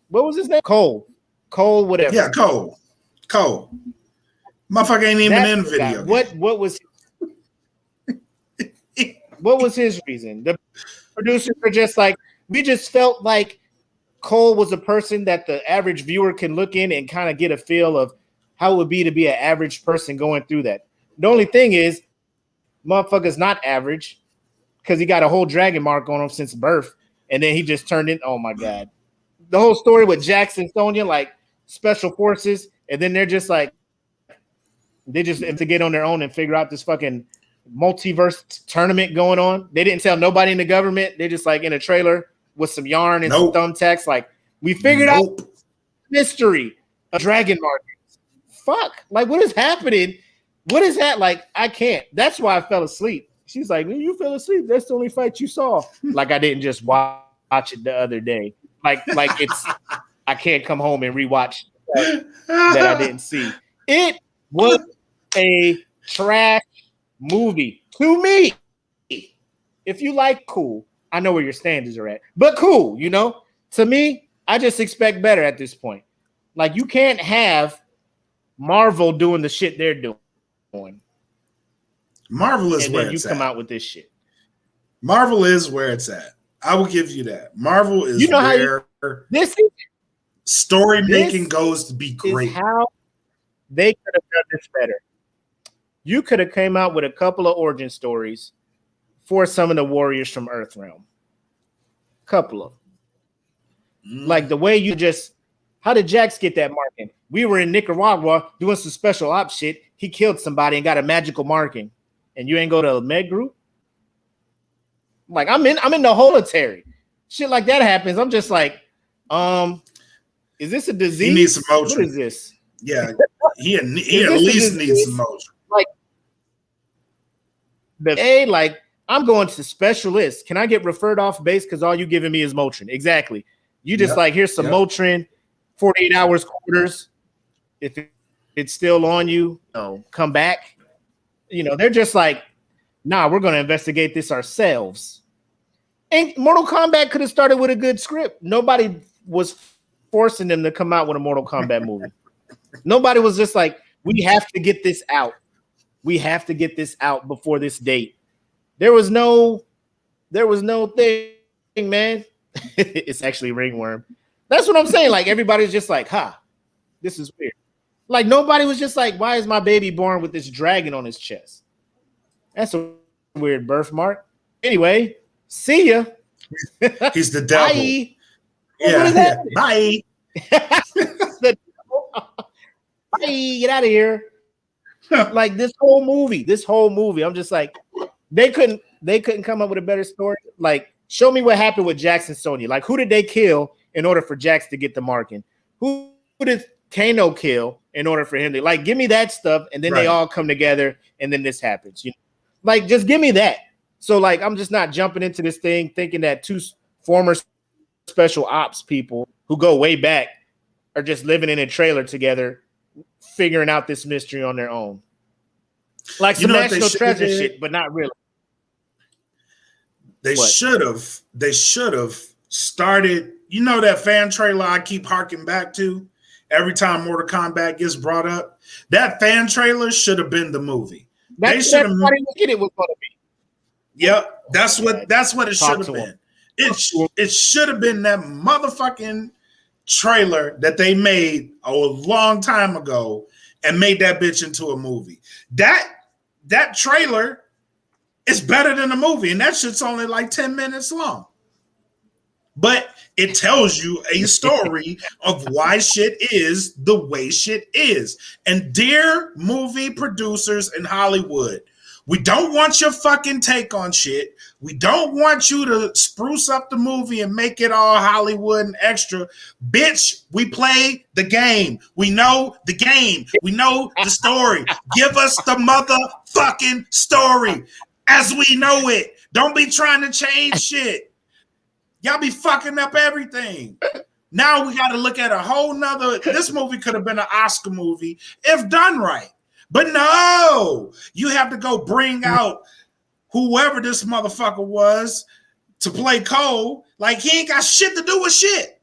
What was his name? Cole, whatever. Yeah, Cole. Motherfucker ain't even in the video. What was his reason? The producers were just like, we just felt like Cole was a person that the average viewer can look in and kind of get a feel of how it would be to be an average person going through that. The only thing is, motherfucker's not average because he got a whole dragon mark on him since birth, and then he just turned in. Oh my god, the whole story with Jackson Sonya, like special forces, and then they're just like, they just have to get on their own and figure out this fucking multiverse tournament going on. They didn't tell nobody in the government. They're just like in a trailer with some yarn and some thumbtacks. Like, we figured out mystery of dragon markings. Fuck, like what is happening? What is that? Like, I can't. That's why I fell asleep. She's like, you fell asleep. That's the only fight you saw. Like, I didn't just watch it the other day. Like it's, I can't come home and rewatch that I didn't see. It was a trash movie to me. If you like cool, I know where your standards are at, but cool, you know, to me, I just expect better at this point. Like, you can't have Marvel doing the shit they're doing. Marvel is and where then it's you come at. out with this shit. Marvel is where it's at. I will give you that. Marvel is where this is story making goes to be great. Is how they could have done this better. You could have came out with a couple of origin stories for some of the warriors from Earthrealm. Couple of them. Like the way you just, how did Jax get that marking? We were in Nicaragua doing some special ops shit. He killed somebody and got a magical marking. And you ain't go to a med group? Like, I'm in the holotary. Shit like that happens. I'm just like, is this a disease? He needs some motion. What is this? Yeah, he at least needs some motion. Like, I'm going to specialists. Can I get referred off base? Because all you giving me is Motrin. Exactly. You just like, here's some Motrin, 48 hours quarters. If it's still on you, come back. You know, they're just like, nah, we're going to investigate this ourselves. And Mortal Kombat could have started with a good script. Nobody was forcing them to come out with a Mortal Kombat movie. Nobody was just like, we have to get this out. We have to get this out before this date. There was no thing, man. It's actually ringworm. That's what I'm saying. Like, everybody's just like, this is weird. Like, nobody was just like, why is my baby born with this dragon on his chest? That's a weird birthmark. Anyway, see ya. He's the devil. Bye. Yeah. Bye. Bye. Get out of here. Like, this whole movie, I'm just like, they couldn't come up with a better story. Like, show me what happened with Jax and Sonya. Like, who did they kill in order for Jax to get the marking? Who did Kano kill in order for him to, like, give me that stuff, and then they all come together, and then this happens. You know, like, just give me that. So, like, I'm just not jumping into this thing thinking that two former special ops people who go way back are just living in a trailer together, figuring out this mystery on their own. Like some National Treasure shit, but not really. They should have started, you know, that fan trailer I keep harking back to every time Mortal Kombat gets brought up? That fan trailer should have been the movie. That's what it was going to be. Yep, that's what it should have been. It should have been that motherfucking trailer that they made a long time ago and made that bitch into a movie. That trailer is better than the movie, and that shit's only like 10 minutes long. But it tells you a story of why shit is the way shit is. And dear movie producers in Hollywood, we don't want your fucking take on shit. We don't want you to spruce up the movie and make it all Hollywood and extra. Bitch, we play the game. We know the game. We know the story. Give us the motherfucking story as we know it. Don't be trying to change shit. Y'all be fucking up everything. Now we got to look at a whole nother. This movie could have been an Oscar movie if done right. But no, you have to go bring out whoever this motherfucker was to play Cole. Like, he ain't got shit to do with shit.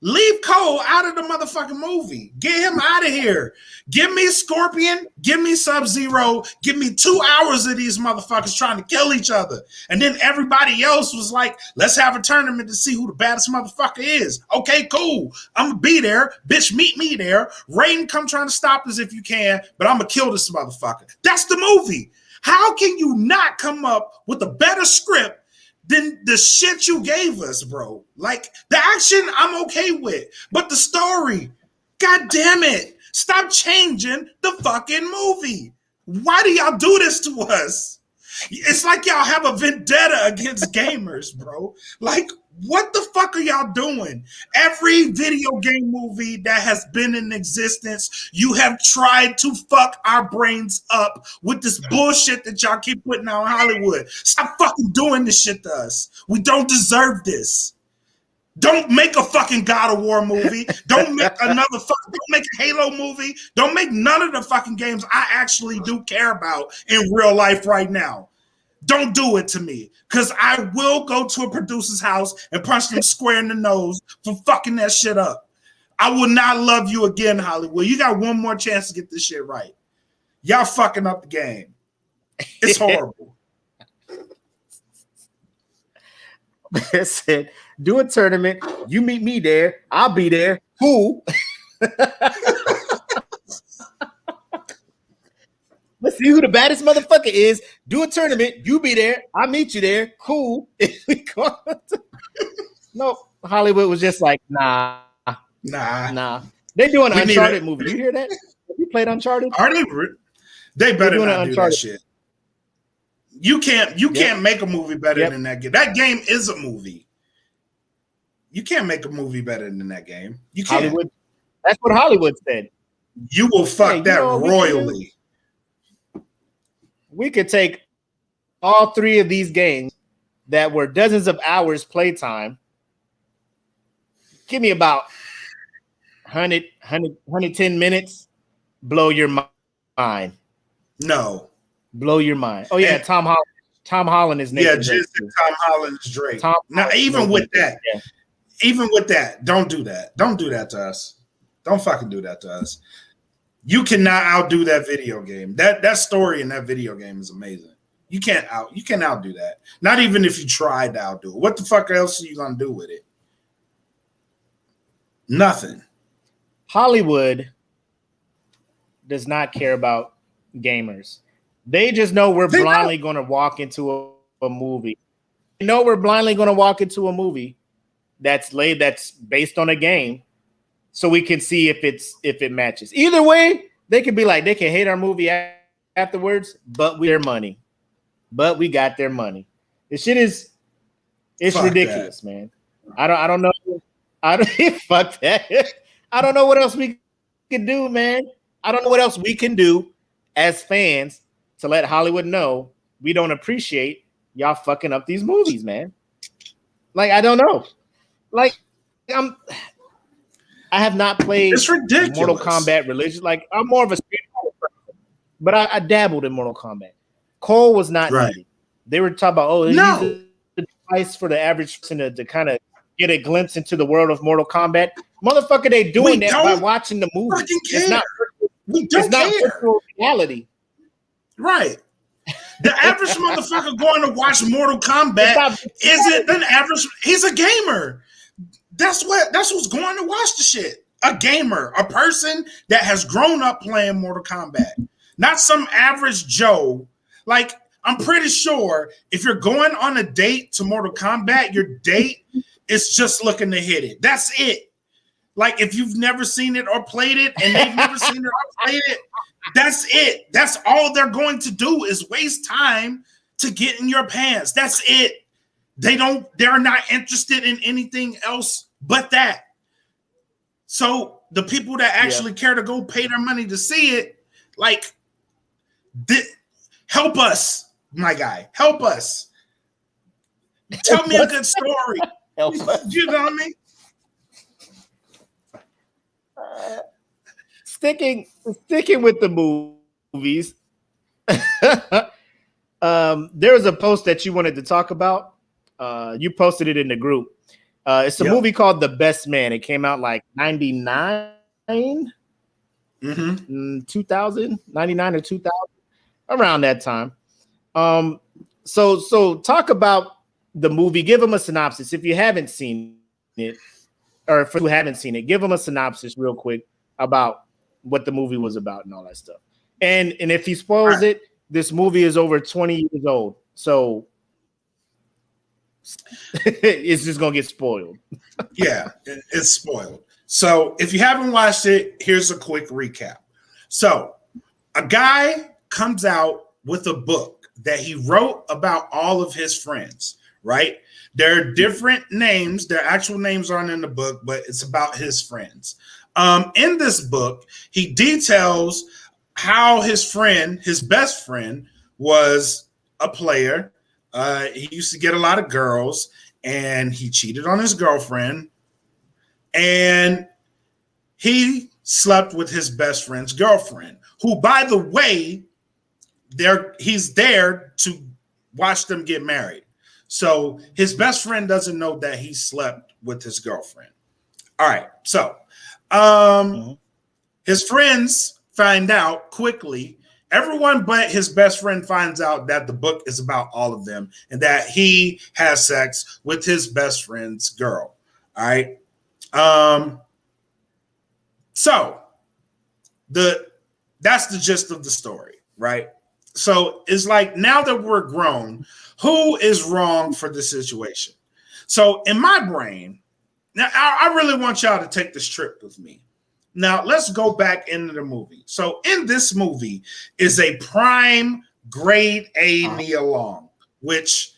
Leave Cole out of the motherfucking movie. Get him out of here. Give me Scorpion. Give me Sub-Zero. Give me 2 hours of these motherfuckers trying to kill each other. And then everybody else was like, let's have a tournament to see who the baddest motherfucker is. Okay, cool. I'm going to be there. Bitch, meet me there. Raiden, come trying to stop us if you can, but I'm going to kill this motherfucker. That's the movie. How can you not come up with a better script than the shit you gave us, bro? Like, the action I'm okay with, but the story, god damn it, stop changing the fucking movie. Why do y'all do this to us? It's like y'all have a vendetta against gamers, bro. Like, what the fuck are y'all doing? Every video game movie that has been in existence, you have tried to fuck our brains up with this bullshit that y'all keep putting out in Hollywood. Stop fucking doing this shit to us. We don't deserve this. Don't make a fucking God of War movie. Don't make don't make a Halo movie. Don't make none of the fucking games I actually do care about in real life right now. Don't do it to me, because I will go to a producer's house and punch them square in the nose for fucking that shit up. I will not love you again, Hollywood. You got one more chance to get this shit right. Y'all fucking up the game. It's horrible. Said, do a tournament. You meet me there. I'll be there. Cool. Let's see who the baddest motherfucker is. Do a tournament. You be there. I meet you there. Cool. No, Hollywood was just like, nah. They doing an Uncharted movie. You hear that? You played Uncharted? Are they better not do that shit. You can't make a movie better than that game. That game is a movie. You can't make a movie better than that game. You can't. Hollywood, that's what Hollywood said. You will fuck that royally. We could take all three of these games that were dozens of hours playtime. Give me about 110 minutes. Blow your mind. No. Blow your mind. Oh, yeah, Tom Holland is Nathan Drake. Tom Holland's Drake. Even with that, don't do that. Don't do that to us. Don't fucking do that to us. You cannot outdo that video game. That story in that video game is amazing. You can't outdo that. Not even if you tried to outdo it. What the fuck else are you gonna do with it? Nothing. Hollywood does not care about gamers. They just know we're blindly going to walk into a movie. They know we're blindly going to walk into a movie that's based on a game, so we can see if it matches. Either way, they can be like, they can hate our movie afterwards, but we got their money. This shit is ridiculous, man. I don't know. Fuck that. I don't know what else we can do, man. I don't know what else we can do as fans to let Hollywood know we don't appreciate y'all fucking up these movies, man. Like, I don't know. Like, I have not played Mortal Kombat religion. Like, I'm more of a Street Fighter person, but I dabbled in Mortal Kombat. Cole was not needed. They were talking about, the device for the average person to kind of get a glimpse into the world of Mortal Kombat. Motherfucker, they doing that by watching the movie. It's not virtual reality. Right. The average motherfucker going to watch Mortal Kombat isn't an average. He's a gamer. That's what's going to watch the shit. A gamer, a person that has grown up playing Mortal Kombat, not some average Joe. Like, I'm pretty sure if you're going on a date to Mortal Kombat, your date is just looking to hit it. That's it. Like, if you've never seen it or played it, and they've never seen it or played it, that's it. That's all they're going to do is waste time to get in your pants. That's it. They're not interested in anything else but that. So the people that actually care to go pay their money to see it, like, help us, my guy. Help us. Tell me a good story. help us. You know what I mean? Sticking with the movies. There was a post that you wanted to talk about. You posted it in the group. It's a movie called The Best Man. It came out like 99, 2000, 99 or 2000, around that time. So talk about the movie. Give them a synopsis if you haven't seen it, or if you haven't seen it, give them a synopsis real quick about what the movie was about and all that stuff. And if he spoils it, this movie is over 20 years old, so it's just gonna get spoiled. Yeah, it's spoiled. So if you haven't watched it, here's a quick recap. So a guy comes out with a book that he wrote about all of his friends, right? There are different names. Their actual names aren't in the book, but it's about his friends. In this book, he details how his best friend, was a player. He used to get a lot of girls, and he cheated on his girlfriend, and he slept with his best friend's girlfriend, who, by the way, he's there to watch them get married. So his best friend doesn't know that he slept with his girlfriend. All right. So his friends find out quickly. Everyone but his best friend finds out that the book is about all of them and that he has sex with his best friend's girl. All right. So that's the gist of the story, right? So it's like, now that we're grown, who is wrong for the situation? So in my brain, now I really want y'all to take this trip with me. Now let's go back into the movie. So in this movie is a prime grade A Nia Long, which,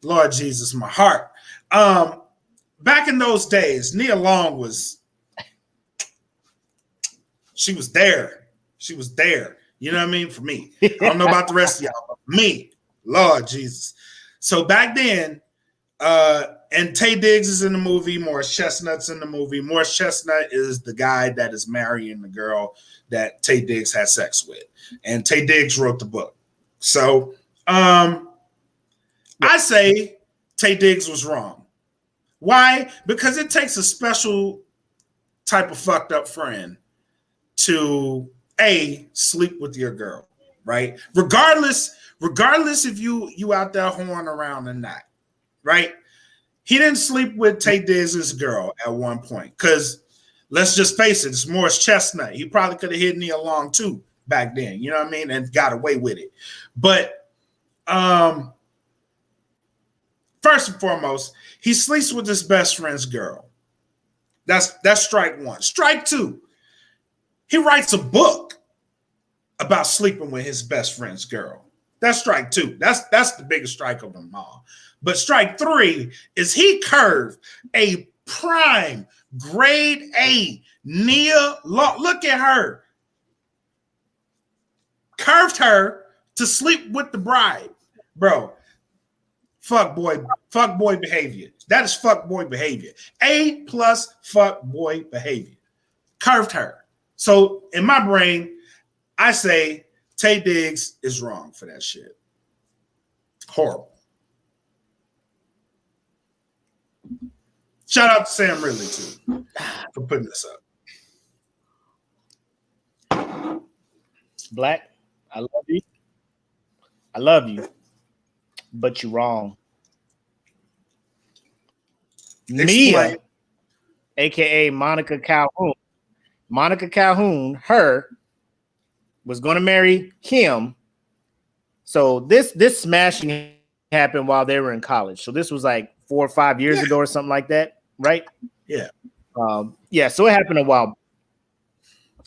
Lord Jesus, my heart. Back in those days, Nia Long she was there. She was there. You know what I mean? For me. I don't know about the rest of y'all, but me, Lord Jesus. So back then, and Taye Diggs is in the movie. Morris Chestnut's in the movie. Morris Chestnut is the guy that is marrying the girl that Taye Diggs had sex with. And Taye Diggs wrote the book. So I say Taye Diggs was wrong. Why? Because it takes a special type of fucked up friend to sleep with your girl, right? Regardless if you out there whoring around or not, right? He didn't sleep with Taye Diggs' girl at one point, because let's just face it, it's Morris Chestnut. He probably could have hit Nia Long too back then, you know what I mean, and got away with it. But first and foremost, he sleeps with his best friend's girl. That's strike one. Strike two, he writes a book about sleeping with his best friend's girl. That's strike two. That's the biggest strike of them all. But strike three is he curved a prime grade A Nia Long. Look at her. Curved her to sleep with the bride. Bro, fuck boy behavior. That is fuck boy behavior. A+ fuck boy behavior. Curved her. So in my brain, I say Taye Diggs is wrong for that shit. Horrible. Shout out to Sam Ridley too for putting this up. Black, I love you. I love you, but you're wrong. Mia, aka Monica Calhoun. Monica Calhoun, her, was going to marry him. So this smashing happened while they were in college. So this was like 4 or 5 years ago or something like that, right? Yeah. So it happened a while.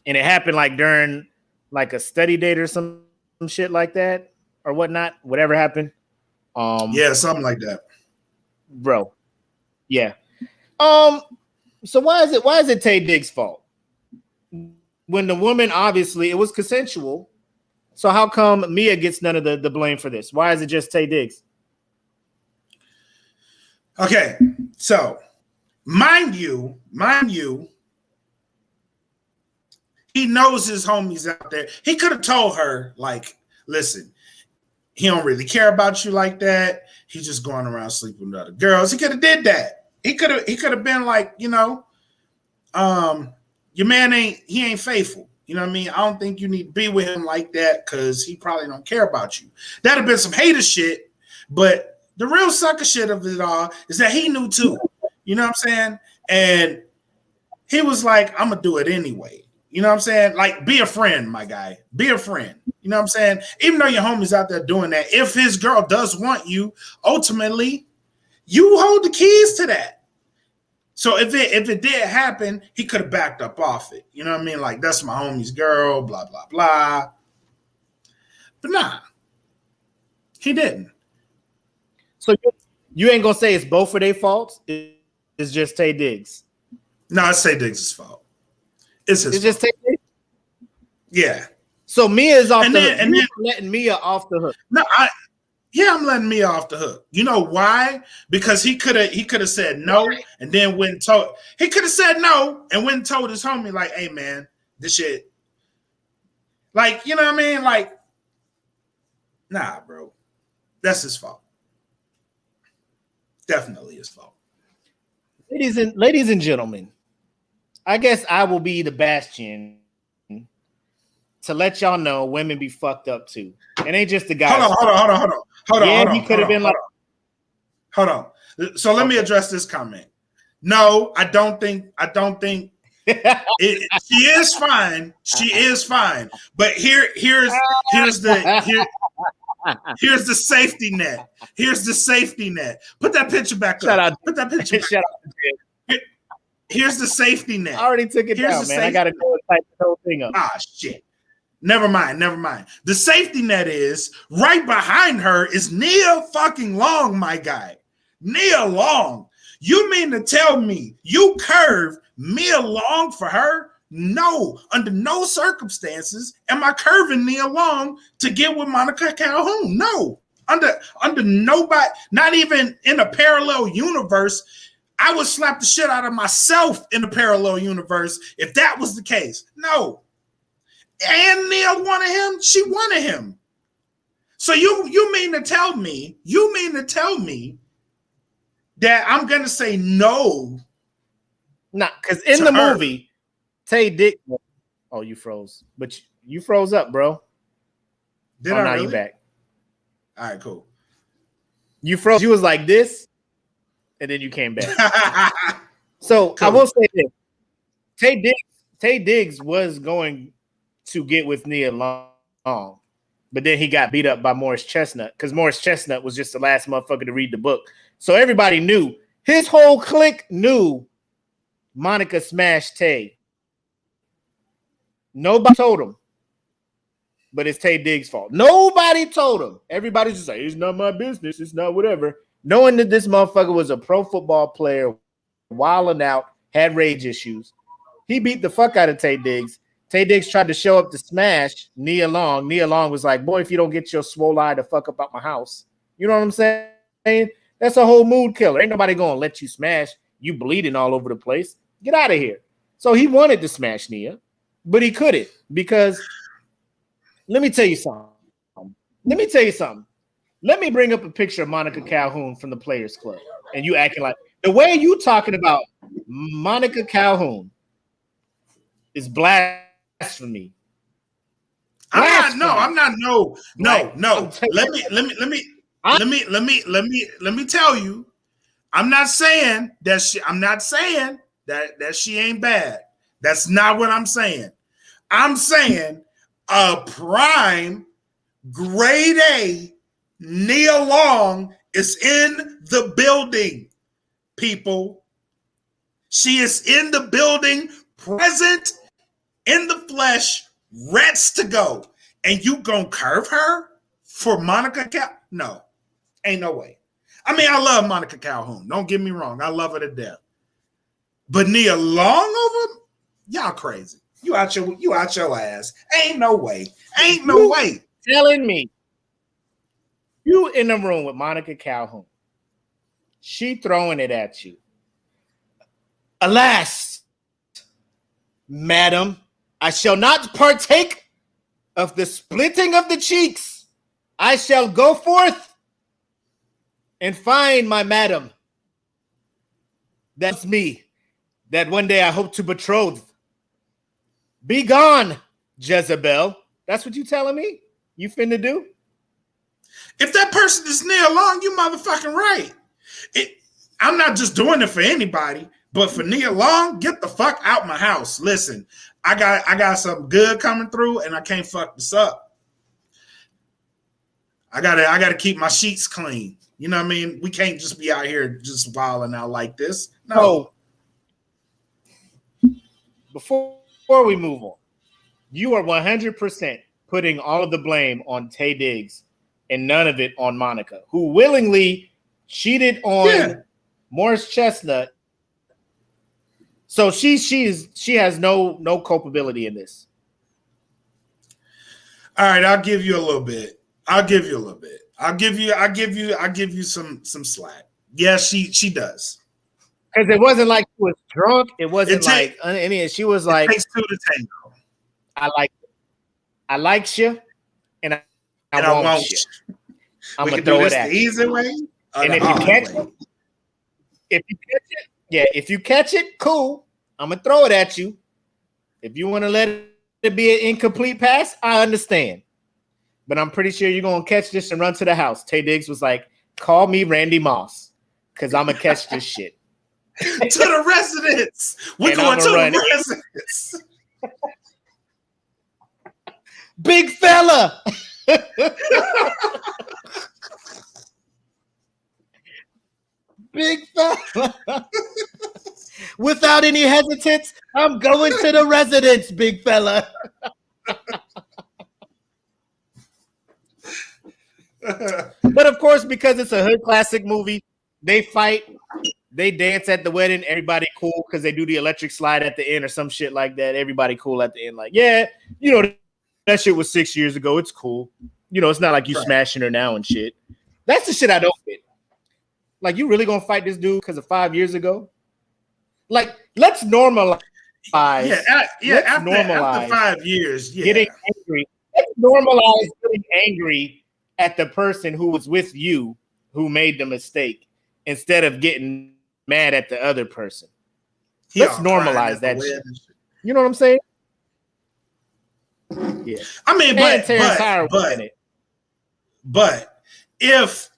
And it happened like during like a study date or some shit like that or whatnot, whatever happened. Something like that. Bro. Yeah. So why is it Taye Diggs' fault? When the woman, obviously it was consensual. So how come Mia gets none of the blame for this? Why is it just Taye Diggs? Okay, so mind you, he knows his homies out there. He could have told her, like, listen, he don't really care about you like that. He's just going around sleeping with other girls. He could have did that. He could have been like, your man ain't faithful. You know what I mean? I don't think you need to be with him like that because he probably don't care about you. That'd have been some hater shit, but the real sucker shit of it all is that he knew too. You know what I'm saying? And he was like, I'm gonna do it anyway. You know what I'm saying? Like, be a friend, my guy. Be a friend. You know what I'm saying? Even though your homie's out there doing that, if his girl does want you, ultimately, you hold the keys to that. So if it did happen, he could have backed up off it. You know what I mean? Like, that's my homie's girl, blah, blah, blah. But nah, he didn't. So you ain't gonna say it's both of their faults? It's just Tay Diggs. No, it's Tay Diggs' fault. It's his fault. Just Tay Diggs? Yeah. So Mia is off the hook. And then letting Mia off the hook. No, I'm letting Mia off the hook. You know why? Because he could have said no and then went and told. He could have said no and went and told his homie, like, hey man, this shit. Like, you know what I mean? Like, nah, bro. That's his fault. Definitely his fault. Ladies and gentlemen, I guess I will be the bastion to let y'all know women be fucked up too. It ain't just the guys. Hold on. He could have been like, hold on. So let me address this comment. No, I don't think she is fine. She is fine. But here's the safety net. Here's the safety net. Put that picture back up. Put that picture back up. Here's the safety net. I already took it down, man. I gotta go and type the whole thing up. Ah, shit. Never mind. The safety net is right behind her is Nia fucking Long, my guy. Nia Long. You mean to tell me you curved Nia Long for her? No, under no circumstances am I curving Nia Long to get with Monica Calhoun. No, under nobody, not even in a parallel universe. I would slap the shit out of myself in a parallel universe if that was the case. No. And Nia wanted him. She wanted him. So you mean to tell me that I'm gonna say no? Nah, because in the movie, Tay Diggs. Oh, you froze, but you froze up, bro. Did I really? You back? All right, cool. You froze. You was like this, and then you came back. So cool. I will say this: Tay Diggs was going to get with Nia Long, but then he got beat up by Morris Chestnut because Morris Chestnut was just the last motherfucker to read the book. So everybody knew. His whole clique knew Monica smashed Tay. Nobody told him, but it's Tay Diggs' fault. Nobody told him. Everybody's just like, it's not my business. It's not whatever. Knowing that this motherfucker was a pro football player, wilding out, had rage issues. He beat the fuck out of Tay Diggs. Tay Diggs tried to show up to smash Nia Long. Nia Long was like, boy, if you don't get your swole eye to fuck up out my house. You know what I'm saying? That's a whole mood killer. Ain't nobody going to let you smash. You bleeding all over the place. Get out of here. So he wanted to smash Nia, but he couldn't because let me tell you something. Let me bring up a picture of Monica Calhoun from the Players Club. And you acting like the way you talking about Monica Calhoun is blasphemy. I'm not. Let me tell you. I'm not saying that she ain't bad. That's not what I'm saying. I'm saying a prime grade A Nia Long is in the building, people. She is in the building, present in the flesh, ready to go. And you gonna curve her for Monica Calhoun? No, ain't no way. I mean, I love Monica Calhoun. Don't get me wrong. I love her to death. But Nia Long over? Y'all crazy. You out your ass. Ain't no way. Ain't no way. Telling me you in the room with Monica Calhoun. She throwing it at you. Alas, madam, I shall not partake of the splitting of the cheeks. I shall go forth and find my madam. That's me, that one day I hope to betroth. Be gone, Jezebel. That's what you telling me? You finna do? If that person is Nia Long, you motherfucking right. I'm not just doing it for anybody, but for Nia Long, get the fuck out my house. Listen, I got something good coming through, and I can't fuck this up. I gotta keep my sheets clean. You know what I mean? We can't just be out here just wilding out like this. No. So, before we move on, you are 100% putting all of the blame on Taye Diggs and none of it on Monica, who willingly cheated on Morris Chestnut. So she has no culpability in this. All right, I'll give you a little bit. I'll give you some slack. Yeah, she does. Because it wasn't like she was drunk. It wasn't she was like, takes two to tango. I like you, and I want you. I'm gonna throw it at the easy way. And if you catch it, if you catch it, cool. I'm gonna throw it at you. If you want to let it be an incomplete pass, I understand. But I'm pretty sure you're gonna catch this and run to the house. Taye Diggs was like, "Call me Randy Moss, because I'm gonna catch this shit." To the residence. We're going to the residence. Big fella. Big fella. Without any hesitance, I'm going to the residence, big fella. But of course, because it's a hood classic movie, they fight, they dance at the wedding, everybody cool because they do the electric slide at the end or some shit like that. Everybody cool at the end, like, yeah, you know, that shit was 6 years ago. It's cool. You know, it's not like you smashing her now and shit. That's the shit I don't get. Like, you really gonna fight this dude because of 5 years ago? Like, let's normalize. After 5 years, getting angry. Let's normalize getting angry at the person who was with you who made the mistake instead of getting mad at the other person. Let's normalize that shit. You know what I'm saying? Yeah. I mean, but if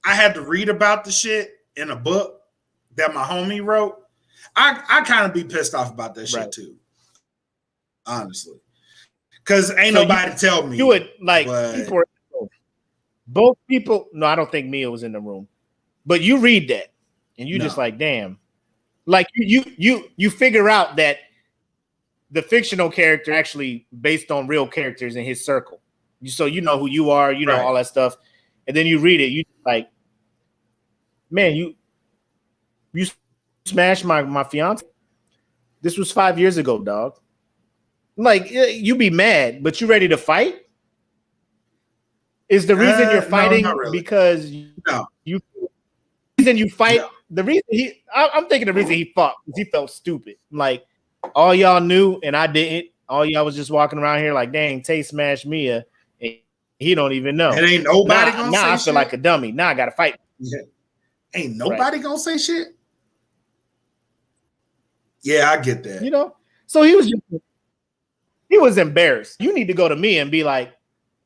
I had to read about the shit in a book that my homie wrote, I kind of be pissed off about that shit too. Honestly. Because ain't nobody tell me. You would like both people. No, I don't think Mia was in the room. But you read that and you just like, damn. Like you figure out that the fictional character actually based on real characters in his circle. So you know who you are, you know all that stuff. And then you read it, you like, man, you smashed my fiance. This was 5 years ago, dog. Like, you be mad, but you ready to fight? Is the reason you're fighting because you reason you fight? No. The reason I'm thinking the reason he fought because he felt stupid. Like, all y'all knew and I didn't. All y'all was just walking around here like, dang, Tay smashed Mia. And he don't even know. It ain't nobody gonna say I feel like a dummy. Now I gotta fight. Yeah. Ain't nobody gonna say shit. Yeah, I get that. You know, so he was embarrassed. You need to go to me and be like,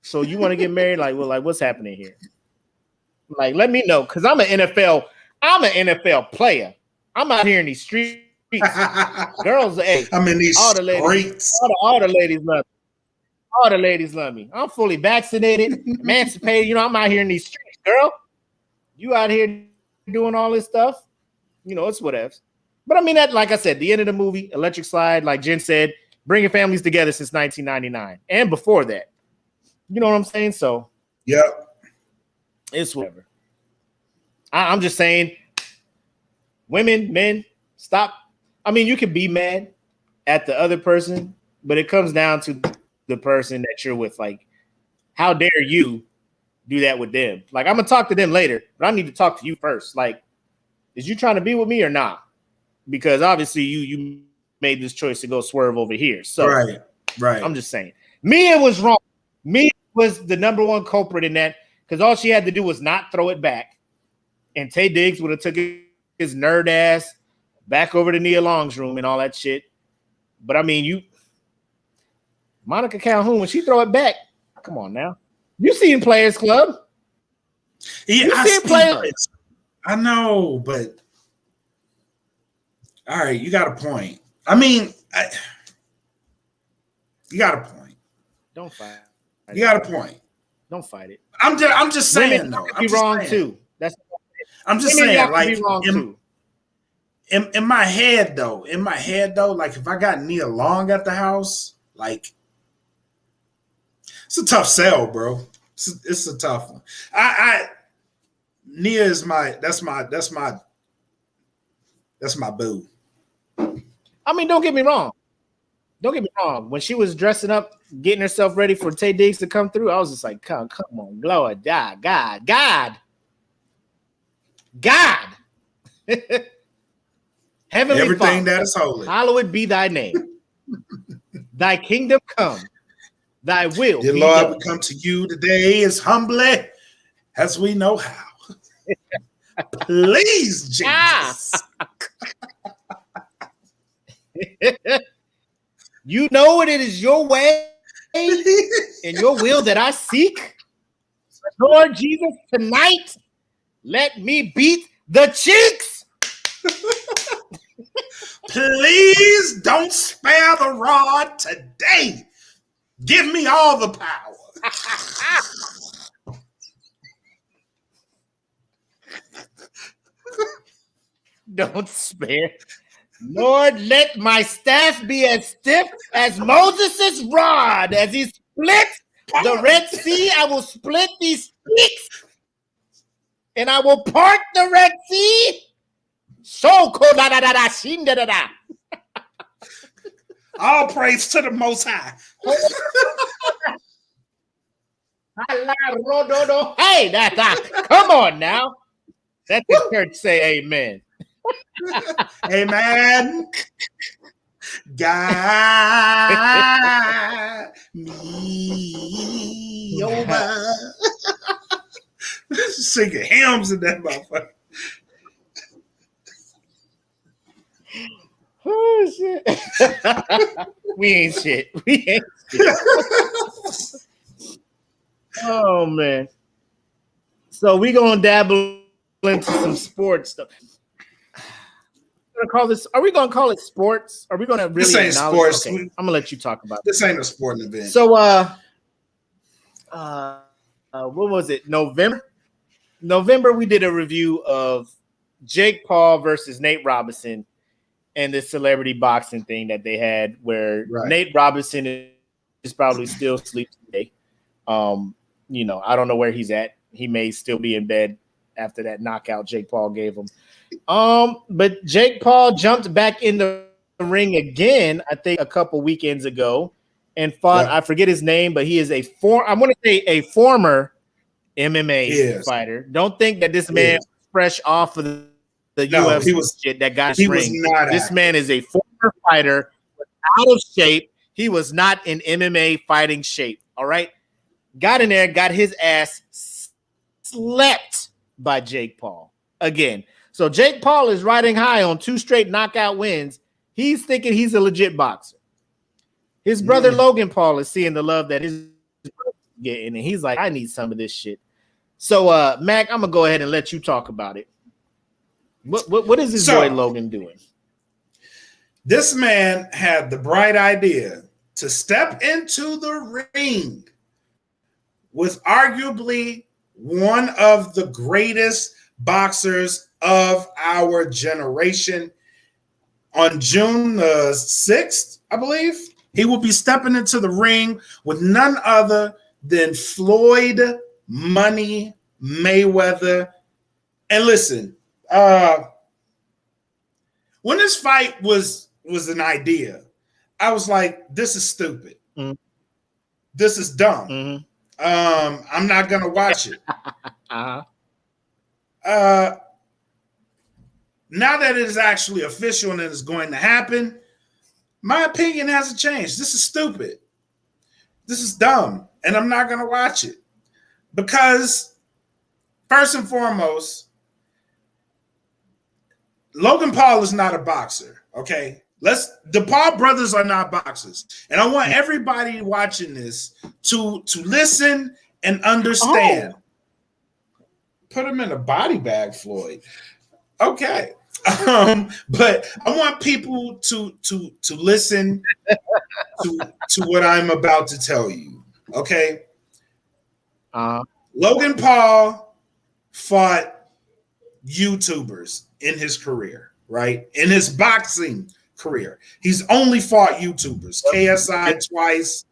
so you want to get married? Like, well, like, what's happening here? Like, let me know, because I'm an NFL player. I'm out here in these streets. Girls, hey, I'm in these all the ladies, all the ladies love me. All the ladies love me. I'm fully vaccinated, emancipated. You know, I'm out here in these streets, girl. You out here doing all this stuff. You know, it's whatever. But I mean, that, like I said, the end of the movie, electric slide, like Jen said, bringing families together since 1999 and before that. You know what I'm saying? So, yeah, it's whatever. I'm just saying, women, men, stop. I mean, you can be mad at the other person, but it comes down to the person that you're with. Like, how dare you do that with them? Like, I'm gonna talk to them later, but I need to talk to you first. Like, Is you trying to be with me or not? Because obviously you made this choice to go swerve over here. So right. I'm just saying. Mia was wrong. Mia was the number one culprit in that because all she had to do was not throw it back. And Tay Diggs would have took his nerd ass back over to Nia Long's room and all that shit. But I mean, Monica Calhoun, when she throw it back, come on now. You seen Players Club. Yeah, you seen Players. I know, but all right, you got a point. I mean, you got a point. Don't fight. You got a point. Don't fight it. I'm just saying Women though. Be wrong too. I'm just saying, like in my head though, like if I got Nia Long at the house, like it's a tough sell, bro. It's a tough one. Nia is that's my boo. I mean, don't get me wrong. When she was dressing up, getting herself ready for Tay Diggs to come through, I was just like, come on, Lord, God. Heavenly Everything Father, that is holy. Hallowed be thy name. Thy kingdom come. Thy will Dear be Lord, done. we come to you today as humbly as we know how. Please, Jesus. You know it is your way and your will that I seek. Lord Jesus, tonight, let me beat the cheeks. Please don't spare the rod today. Give me all the power. Don't spare. Lord, let my staff be as stiff as Moses' rod. As he splits the Red Sea, I will split these sticks and I will part the Red Sea. So All praise to the Most High. Hey, come on now. Let the church say amen. Amen. God me over. Singing hymns in that motherfucker. Oh shit. We ain't shit. Oh man. So we gonna dabble into some sports stuff. Are we gonna call it sports? Are we gonna really This ain't sports. Okay, I'm gonna let you talk about this. Ain't a sporting event. So what was it? November we did a review of Jake Paul versus Nate Robinson and the celebrity boxing thing that they had where Nate Robinson is probably still asleep today. I don't know where he's at. He may still be in bed after that knockout Jake Paul gave him. But Jake Paul jumped back in the ring again, I think a couple weekends ago, and fought. I forget his name, but he is a former MMA fighter. Don't think that this man was fresh off of the UFC shit that got his ring. This man is a former fighter, out of shape. He was not in MMA fighting shape. All right, got in there, got his ass slept by Jake Paul again. So Jake Paul is riding high on 2 straight knockout wins. He's thinking he's a legit boxer. His brother Logan Paul is seeing the love that his brother's getting, and he's like, I need some of this shit. So, Mac, I'm gonna go ahead and let you talk about it. What is this boy Logan doing? This man had the bright idea to step into the ring with arguably one of the greatest boxers of our generation. On June the 6th, I believe, he will be stepping into the ring with none other than Floyd Money Mayweather. And listen, when this fight was an idea, I was like, this is stupid. Mm-hmm. This is dumb. Mm-hmm. I'm not gonna watch it. now that it is actually official and it is going to happen, my opinion hasn't changed. This is stupid. This is dumb. And I'm not going to watch it. Because, first and foremost, Logan Paul is not a boxer, okay? The Paul brothers are not boxers. And I want everybody watching this to listen and understand. Oh. Put him in a body bag, Floyd. Okay. But I want people to listen to what I'm about to tell you. Okay. Logan Paul fought YouTubers in his career, right? In his boxing career. He's only fought YouTubers, KSI twice,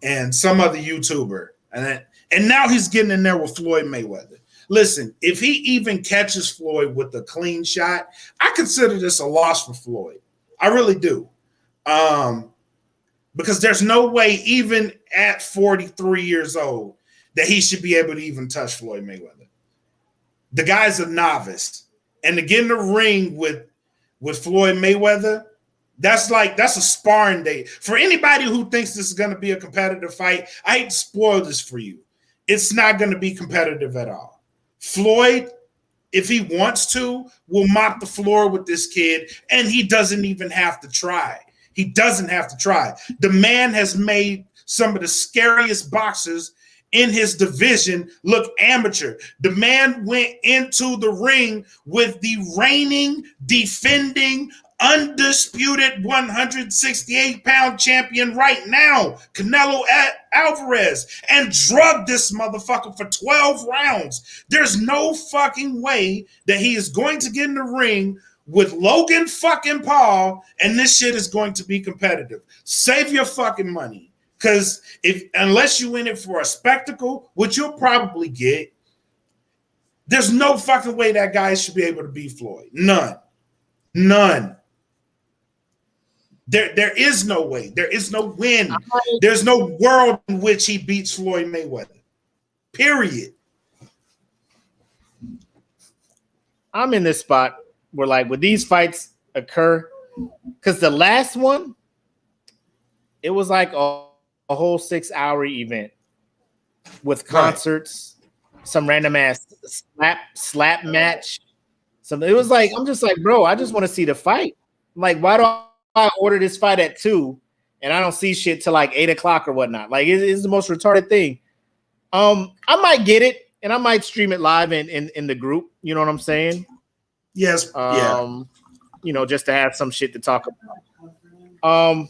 and some other YouTuber. And now he's getting in there with Floyd Mayweather. Listen, if he even catches Floyd with a clean shot, I consider this a loss for Floyd. I really do. Because there's no way, even at 43 years old, that he should be able to even touch Floyd Mayweather. The guy's a novice. And to get in the ring with Floyd Mayweather, that's a sparring day. For anybody who thinks this is going to be a competitive fight, I hate to spoil this for you. It's not going to be competitive at all. Floyd, if he wants to, will mop the floor with this kid, and he doesn't even have to try. He doesn't have to try. The man has made some of the scariest boxers in his division look amateur. The man went into the ring with the reigning, defending, undisputed 168-pound champion right now, Canelo Alvarez, and drugged this motherfucker for 12 rounds. There's no fucking way that he is going to get in the ring with Logan fucking Paul and this shit is going to be competitive. Save your fucking money. Because unless you in it for a spectacle, which you'll probably get, there's no fucking way that guy should be able to beat Floyd. None. There is no way. There is no win. There's no world in which he beats Floyd Mayweather. Period. I'm in this spot where, like, when these fights occur, because the last one, it was like a whole 6-hour event with concerts, some random ass slap match. It was like, I'm just like, bro, I just want to see the fight. Like, why do I order this fight at 2 and I don't see shit till like 8 o'clock or whatnot? Like, it's the most retarded thing. I might get it and I might stream it live in the group. You know what I'm saying? Yes. You know, just to have some shit to talk about.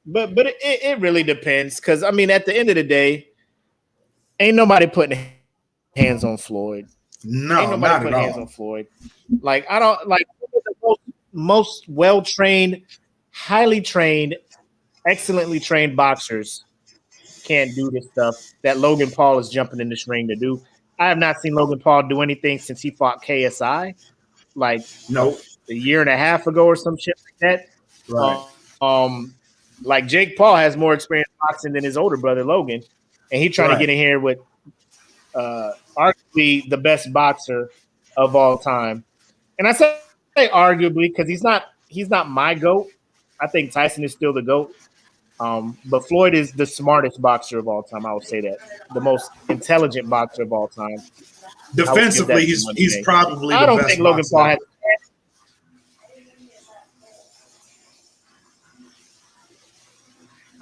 But it really depends, because I mean, at the end of the day, ain't nobody putting hands on Floyd. No, ain't nobody putting hands on Floyd. Like, I don't like the most well-trained, highly trained, excellently trained boxers can't do this stuff that Logan Paul is jumping in this ring to do. I have not seen Logan Paul do anything since he fought KSI, like a year and a half ago or some shit like that. Right. Like Jake Paul has more experience boxing than his older brother Logan, and he trying to get in here with arguably the best boxer of all time. And I say arguably because he's not my GOAT. I think Tyson is still the GOAT. But Floyd is the smartest boxer of all time. I would say that. The most intelligent boxer of all time. Defensively, he's probably I don't think Logan Paul has.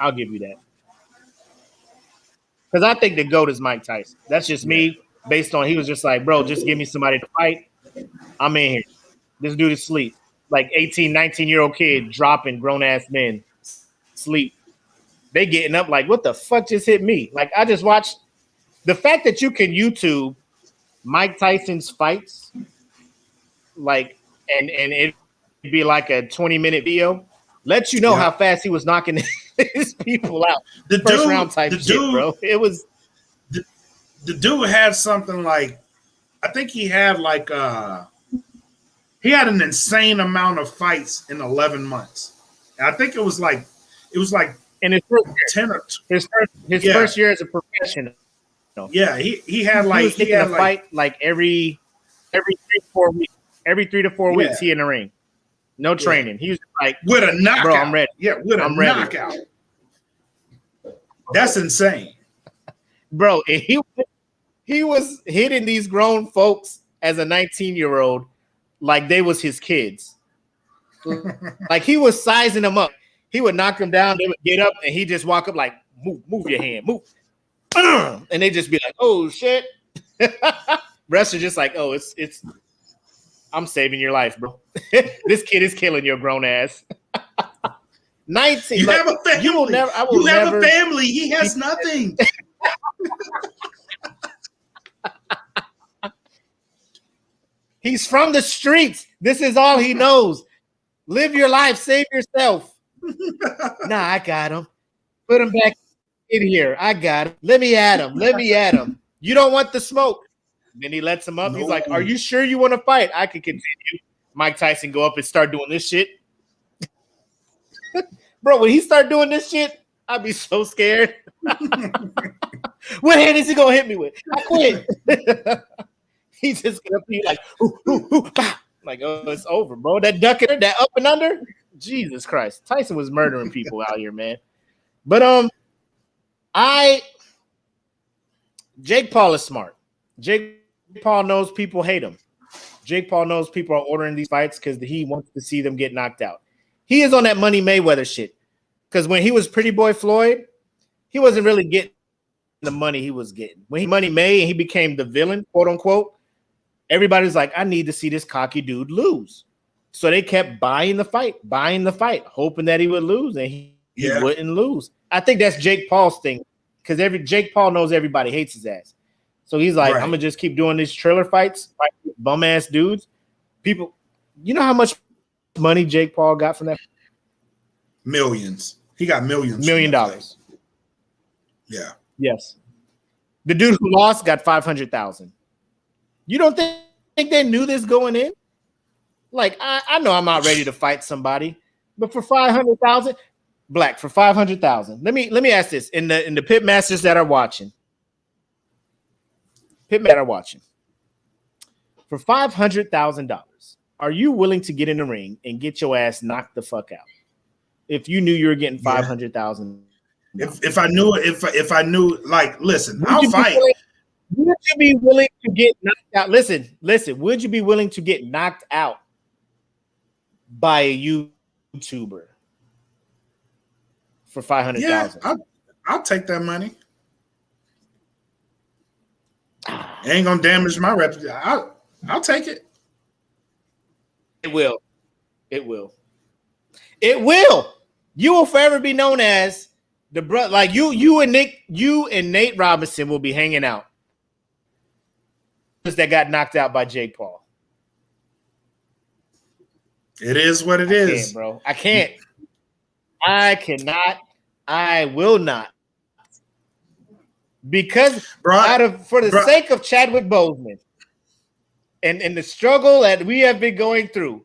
I'll give you that. Because I think the GOAT is Mike Tyson. That's just me, based on he was just like, bro, just give me somebody to fight. I'm in here. This dude is asleep. Like 18, 19-year-old kid dropping grown-ass men. Sleep. They getting up like, what the fuck just hit me? Like, I just watched. The fact that you can YouTube Mike Tyson's fights, like, and it'd be like a 20-minute video, lets you know how fast he was knocking his people out. The first round type shit, bro. It was the dude had something like, I think he had like he had an insane amount of fights in 11 months. And I think it was like in his first 10 or his first year as a professional. Yeah, he had like he had a fight like every 3-4 weeks. Every 3 to 4 weeks, he in the ring. No training. He was like, with a knockout. Bro, I'm ready. Yeah, with a knockout. That's insane. Bro, and he was hitting these grown folks as a 19-year-old like they was his kids. Like he was sizing them up. He would knock them down, they would get up, and he just walk up like, move your hand, move. And they just be like, oh shit. Rest are just like, oh, it's I'm saving your life, bro. This kid is killing your grown ass. 19. You have a family. You will never. I will you have never, a family. He has nothing. He's from the streets. This is all he knows. Live your life. Save yourself. Nah, I got him. Put him back in here. I got him. Let me at him. Let me at him. You don't want the smoke. Then he lets him up. No. He's like, are you sure you want to fight? I could continue. Mike Tyson go up and start doing this shit. Bro, when he start doing this shit, I'd be so scared. What hand is he going to hit me with? I quit. He's just going to be like, like, oh, it's over, bro. That duck, that up and under. Jesus Christ. Tyson was murdering people out here, man. But Jake Paul is smart. Jake Paul knows people hate him. Jake Paul knows people are ordering these fights because he wants to see them get knocked out. He is on that Money Mayweather shit. Because when he was Pretty Boy Floyd, he wasn't really getting the money he was getting. When he Money May and he became the villain, quote unquote, everybody's like, I need to see this cocky dude lose. So they kept buying the fight, hoping that he would lose, and he wouldn't lose. I think that's Jake Paul's thing. Because Jake Paul knows everybody hates his ass. So he's like, I'm going to just keep doing these trailer fights, bum-ass dudes. People, you know how much money Jake Paul got from that? Millions. He got millions. $1 million. Yeah. Yes. The dude who lost got $500,000. You don't think they knew this going in? Like, I know I'm not ready to fight somebody, but for $500,000, Black, for $500,000. Let me ask this in the pit masters that are watching. For $500,000, are you willing to get in the ring and get your ass knocked the fuck out? If you knew you were getting $500,000, if I knew, like, listen, I'll fight. Would you be willing to get knocked out? Listen. Would you be willing to get knocked out by a YouTuber for $500,000? Yeah, I'll take that money. It ain't gonna damage my reputation. I'll take it. It will. You will forever be known as the brother. Like you and Nate Robinson will be hanging out. That got knocked out by Jake Paul. It is what it is, bro. I can't. I cannot. I will not. Because for the sake of Chadwick Boseman and the struggle that we have been going through,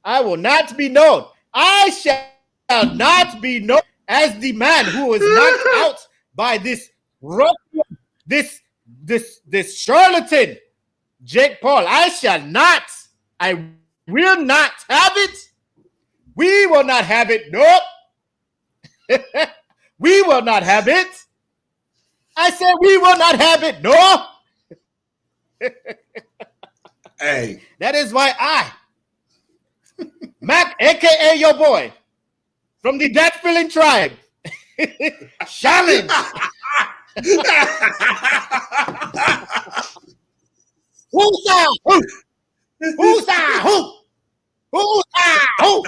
I will not be known. I shall not be known as the man who was knocked out by this charlatan, Jake Paul. I will not have it. We will not have it. Nope. We will not have it. I said we will not have it. No. Hey. That is why Mac, a.k.a. your boy, from the Dat Feeling tribe, challenge. Who's-a? Who? Who's-a? Who? Who's-a? Who?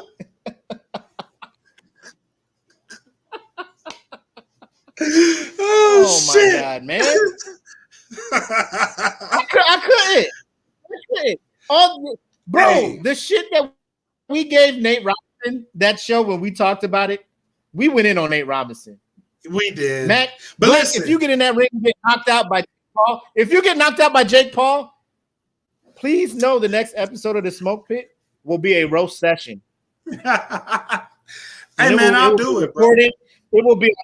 Oh shit. My God, man. I couldn't. The shit that we gave Nate Robinson, that show when we talked about it, we went in on Nate Robinson. We did. Matt, but listen, if you get in that ring and get knocked out by Jake Paul, please know the next episode of the Smoke Pit will be a roast session. Hey man, I'll do it. It will be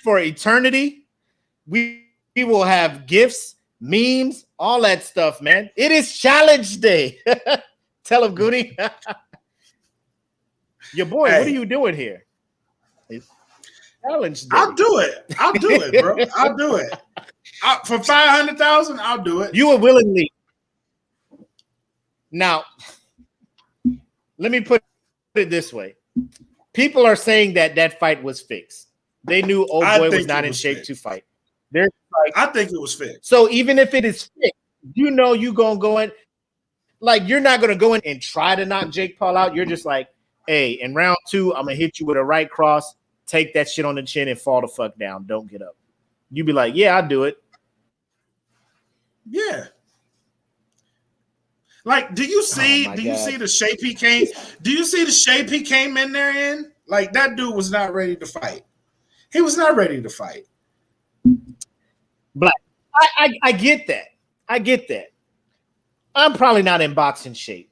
for eternity. We will have gifts, memes, all that stuff, man. It is challenge day. Tell him, Goody. Your boy, what are you doing here? Challenge day. I'll do it. I'll do it, bro. I'll do it. For 500,000, I'll do it. You will willingly. Now, let me put it this way. People are saying that fight was fixed. They knew old boy was not in shape to fight. I think it was fixed. So even if it is fixed, you know you're going to go in. Like, you're not going to go in and try to knock Jake Paul out. You're just like, hey, in round 2, I'm going to hit you with a right cross, take that shit on the chin and fall the fuck down. Don't get up. You be like, yeah, I'll do it. Yeah. Like, do you see the shape he came? Do you see the shape he came in there in? Like, that dude was not ready to fight. He was not ready to fight. But I get that. I get that. I'm probably not in boxing shape,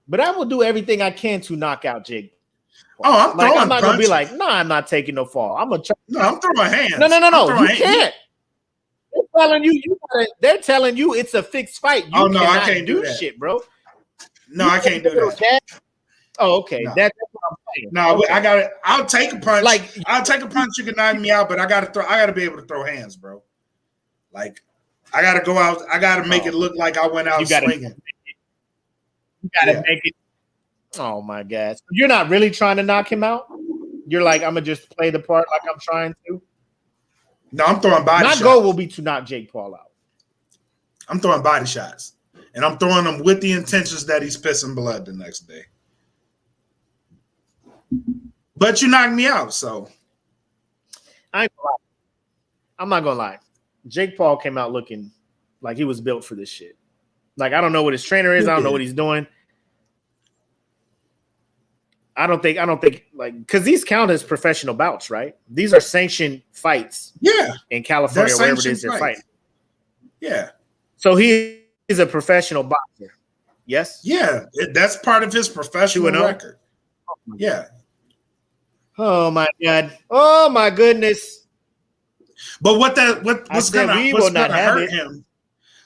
but I will do everything I can to knock out Jake. Oh, I'm not gonna be like, no, I'm not taking no fall. I'm gonna try. No, I'm throwing hands. No. You can't. They're telling you it's a fixed fight. You I can't do that shit, bro. No, I can't do that. Oh, okay. No. That's what I'm saying. No, okay. I got it. I'll take a punch. I'll take a punch. You can knock me out, but I gotta be able to throw hands, bro. Like, I gotta go out. I gotta make it look like I went out swinging. You gotta make it. Oh my God! So you're not really trying to knock him out. You're like, I'm gonna just play the part like I'm trying to. No, I'm throwing body shots. My goal will be to knock Jake Paul out. I'm throwing body shots, and I'm throwing them with the intentions that he's pissing blood the next day. But you knocked me out, so I'm not gonna lie. Jake Paul came out looking like he was built for this shit. Like, I don't know what his trainer is. I don't know what he's doing. I don't think like, because these count as professional bouts, right? These are sanctioned fights. Yeah. In California, wherever it is they're fighting. Yeah. So he is a professional boxer. Yes? Yeah. That's part of his professional record. Yeah. Oh my God. Oh my goodness. But what's gonna hurt him?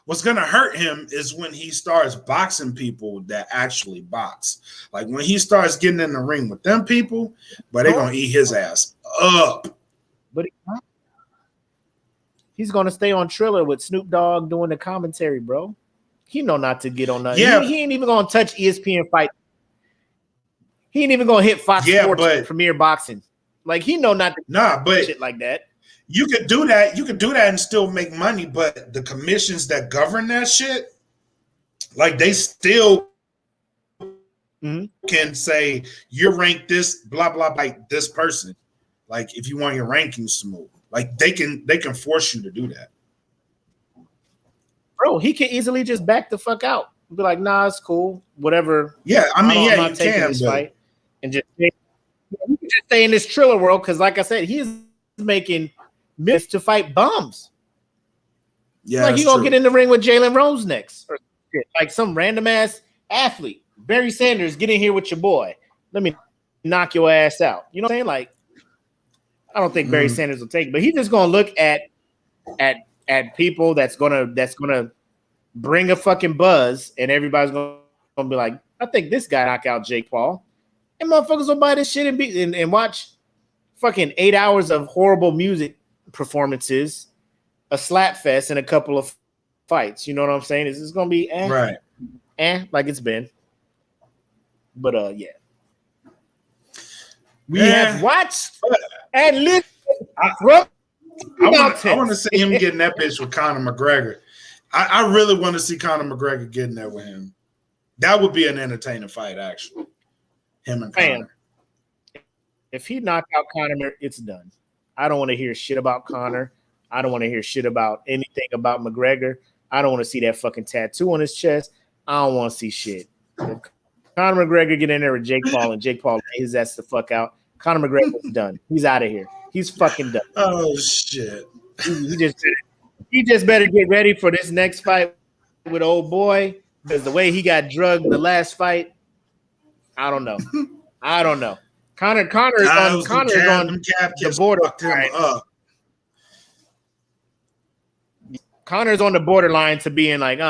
What's gonna hurt him is when he starts boxing people that actually box. Like, when he starts getting in the ring with them people, but they're gonna eat his ass up. But he's gonna stay on Triller with Snoop Dogg doing the commentary, bro. He know not to get on nothing. Yeah. He ain't even gonna touch ESPN fight. He ain't even gonna hit Fox Sports Premier Boxing. Like, he know not to shit like that. You could do that. You could do that and still make money, but the commissions that govern that shit, like, they still can say you're ranked this blah blah by this person. Like, if you want your rankings to move, like, they can force you to do that. Bro, he can easily just back the fuck out. Be like, nah, it's cool, whatever. Yeah, I'm not taking this fight, and just stay in this Triller world, because, like I said, he's making millions to fight bums. Yeah, like, he gonna get in the ring with Jalen Rose next, or like some random ass athlete. Barry Sanders, get in here with your boy. Let me knock your ass out. You know what I'm saying? Like, I don't think Barry Sanders will take it, but he's just gonna look at people that's gonna bring a fucking buzz, and everybody's gonna be like, I think this guy knock out Jake Paul, and motherfuckers will buy this shit and watch fucking 8 hours of horrible music performances, a slap fest, and a couple of fights. You know what I'm saying? Is this gonna be like it's been? But yeah. We have watched and listened. I want to see him getting that bitch with Conor McGregor. I really want to see Conor McGregor getting there with him. That would be an entertaining fight, actually. Him and Conor. If he knocked out Conor, it's done. I don't want to hear shit about Conor. I don't want to hear shit about anything about McGregor. I don't want to see that fucking tattoo on his chest. I don't want to see shit. If Conor McGregor get in there with Jake Paul and Jake Paul lay his ass the fuck out, Conor McGregor's done. He's out of here. He's fucking done. Oh shit. He just better get ready for this next fight with old boy, because the way he got drugged the last fight, I don't know. Conor is on the border. Conor's on the borderline to being like,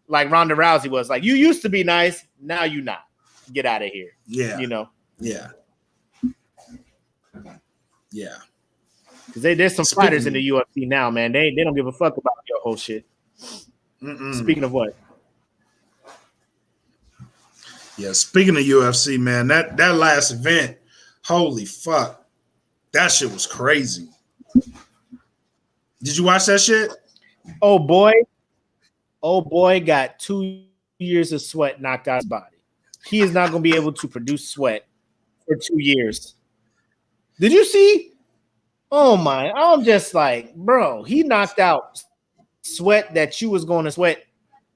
like Ronda Rousey was. Like, you used to be nice, now you not. Get out of here. Yeah. You know? Yeah. Yeah. Because there's some fighters in the UFC now, man. They don't give a fuck about your whole shit. Speaking of what? Yeah, speaking of UFC, man, that last event, holy fuck. That shit was crazy. Did you watch that shit? Oh boy got 2 years of sweat knocked out of his body. He is not going to be able to produce sweat for 2 years. Did you see? Oh my, I'm just like, bro, he knocked out sweat that you was going to sweat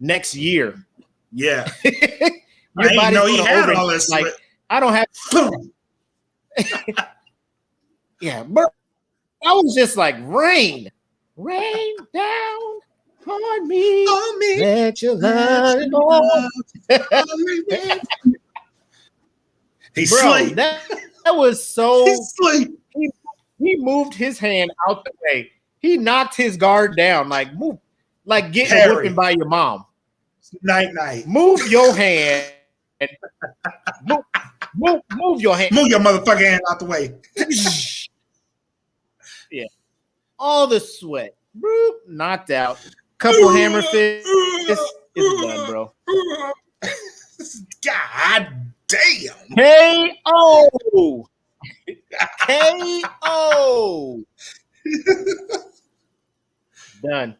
next year. Yeah. Your I didn't know he had over, all that sweat. Like, I don't have. Yeah, bro. I was just like, rain down on me. Let your love go. He's Bro, sleep. that was so. He's sleep. He moved his hand out the way. He knocked his guard down, like move, like getting a whipping by your mom. Night. Move your hand. Move your hand. Move your motherfucking hand out the way. Yeah. All the sweat. Boop, knocked out. Couple hammer fists. It's done, bro. God damn. KO. KO. Done.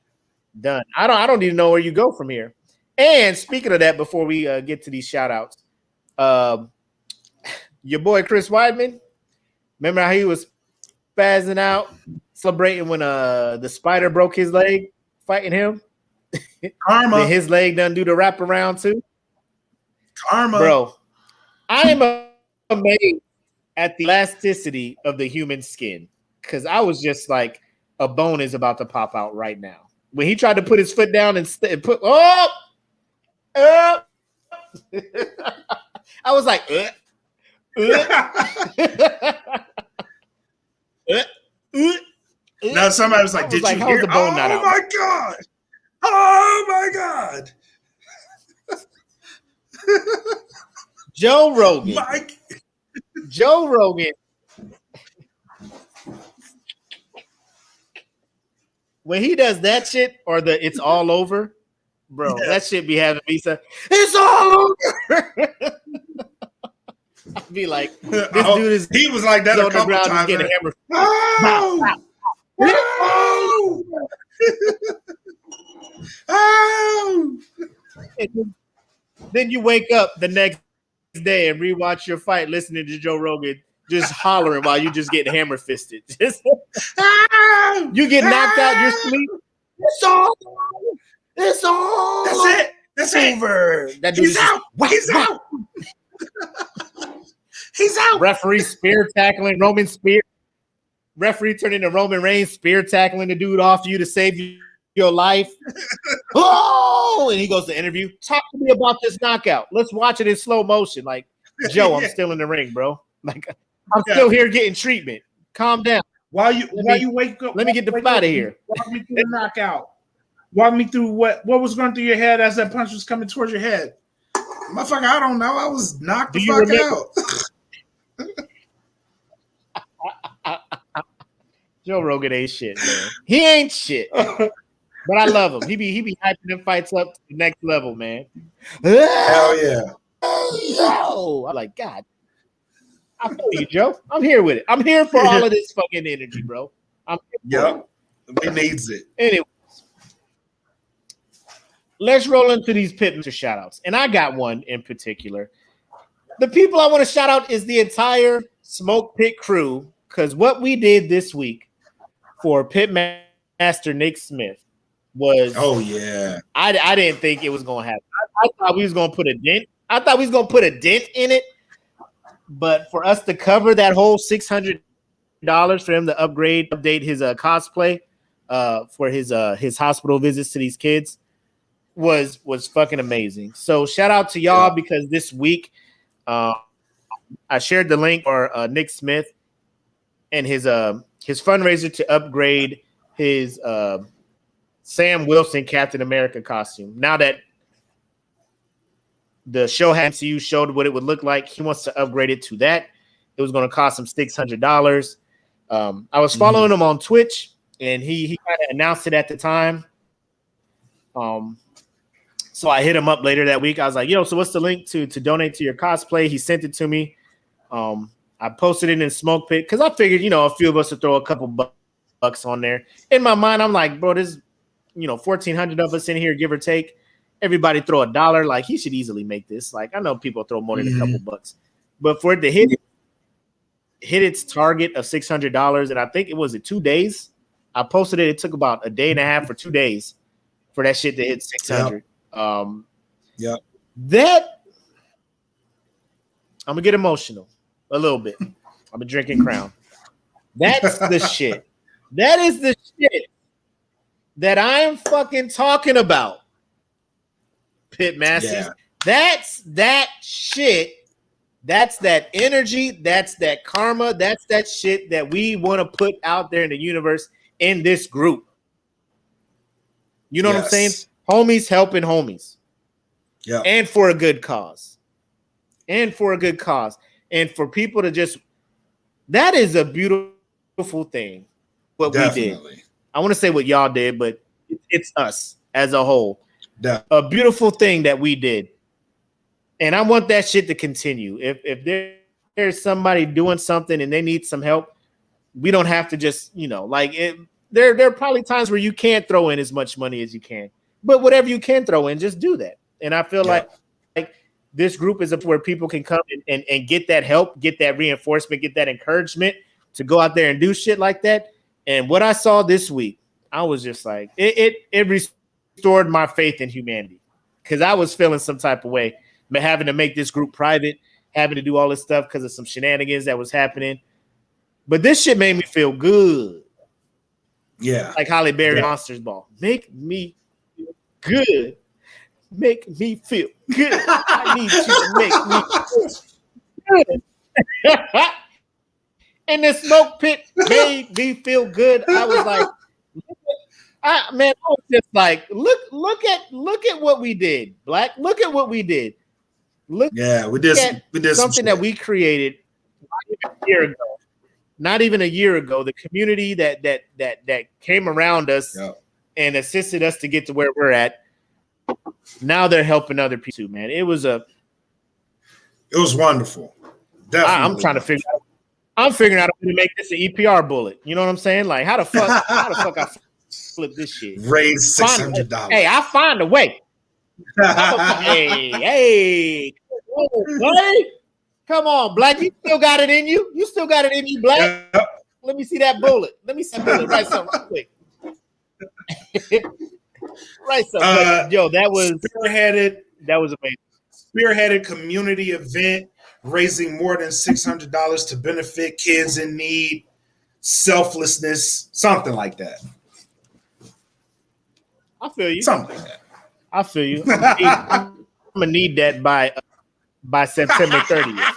I don't even know where you go from here. And speaking of that, before we get to these shout outs, your boy Chris Weidman, remember how he was spazzing out, celebrating when the spider broke his leg, fighting him? Karma. Did his leg done do the wraparound too? Karma. Bro, I am amazed at the elasticity of the human skin, because I was just like, a bone is about to pop out right now. When he tried to put his foot down and put, I was like, Now somebody was like, "Did you hear?" The bone not out? My god! Oh my god! Joe Rogan. Joe Rogan. When he does that shit, or the "it's all over," bro, that shit be having me say, "It's all over." I'd be like, this dude is. He was like that a couple times. Getting hammered. Oh! Oh! Oh! Then you wake up the next day and rewatch your fight, listening to Joe Rogan just hollering while you just get hammer fisted. You get knocked out, you're asleep. It's all. That's it. That's over. That dude He's out. He's out. He's out. Referee spear tackling Roman spear. Referee turning to Roman Reigns, spear tackling the dude off you to save your life. Oh, and he goes to interview. Talk to me about this knockout. Let's watch it in slow motion. Like, Joe, I'm still in the ring, bro. Like, I'm still here getting treatment. Calm down. While you wake up, let me get the out of here. Walk me through the knockout. Walk me through what was going through your head as that punch was coming towards your head. Motherfucker, I don't know. I was knocked the fuck out. Joe Rogan ain't shit, man. He ain't shit. But I love him. He be hyping them fights up to the next level, man. Hell yeah. Yo. I'm like, God. I feel you, Joe. I'm here with it. I'm here for all of this fucking energy, bro. Yep. We needs it. Anyways, let's roll into these Pitmaster shout outs. And I got one in particular. The people I want to shout out is the entire SmokePit crew, because what we did this week for Pitmaster Nick Smith was, oh yeah, I didn't think it was gonna happen. I thought we was gonna put a dent. I thought we was gonna put a dent in it, but for us to cover that whole $600 for him to update his cosplay for his hospital visits to these kids was fucking amazing. So shout out to y'all, because this week I shared the link for Nick Smith and his fundraiser to upgrade his Sam Wilson Captain America costume. Now that the show had MCU showed what it would look like. He wants to upgrade it to that. It was going to cost him $600. I was following him on Twitch, and he kind of announced it at the time. So I hit him up later that week. I was like, yo, so what's the link to donate to your cosplay? He sent it to me. I posted it in SmokePit because I figured, a few of us would throw a couple bucks on there. In my mind, I'm like, bro, there's 1,400 of us in here, give or take. Everybody throw $1. Like, he should easily make this. Like, I know people throw more than a couple bucks, but for it to hit its target of $600, and I think it was 2 days. I posted it. It took about a day and a half or 2 days for that shit to hit 600. That I'm gonna get emotional a little bit. I've been drinking Crown. That's the shit. That is the shit that I'm fucking talking about. Pitmasters. Yeah. That's that shit. That's that energy. That's that karma. That's that shit that we want to put out there in the universe in this group. You know what I'm saying? Homies helping homies. Yeah. And for a good cause. And for a good cause. And for people to just, that is a beautiful thing. What we did. I want to say what y'all did, but it's us as a whole. A beautiful thing that we did. And I want that shit to continue. If there's somebody doing something and they need some help, we don't have to just, there are probably times where you can't throw in as much money as you can. But whatever you can throw in, just do that. And I feel like this group is where people can come and get that help, get that reinforcement, get that encouragement to go out there and do shit like that. And what I saw this week, I was just like, it restored my faith in humanity, because I was feeling some type of way, but having to make this group private, having to do all this stuff because of some shenanigans that was happening. But this shit made me feel good. Yeah. Like Halle Berry Monsters Ball. Make me feel good. Make me feel good. I need you to make me feel good. And the Smoke Pit made me feel good. I was like, I was just like, look at what we did, Black. Look at what we did. We did something that we created not even a year ago. The community that came around us and assisted us to get to where we're at. Now they're helping other people too, man. It was wonderful. Definitely. I'm trying to figure out. I'm figuring out how to make this an EPR bullet. You know what I'm saying? Like, how the fuck I flip this shit? Raise $600. Hey, I find a way. Hey, come on, Black. You still got it in you. You still got it in you, Black. Yep. Let me see that bullet. Let me see that bullet. Write something real quick. Right, yo, that was spearheaded. That was amazing. Spearheaded community event, raising more than $600 to benefit kids in need, selflessness, something like that. I feel you. Something like that. I feel you. I'm gonna need that by September 30th.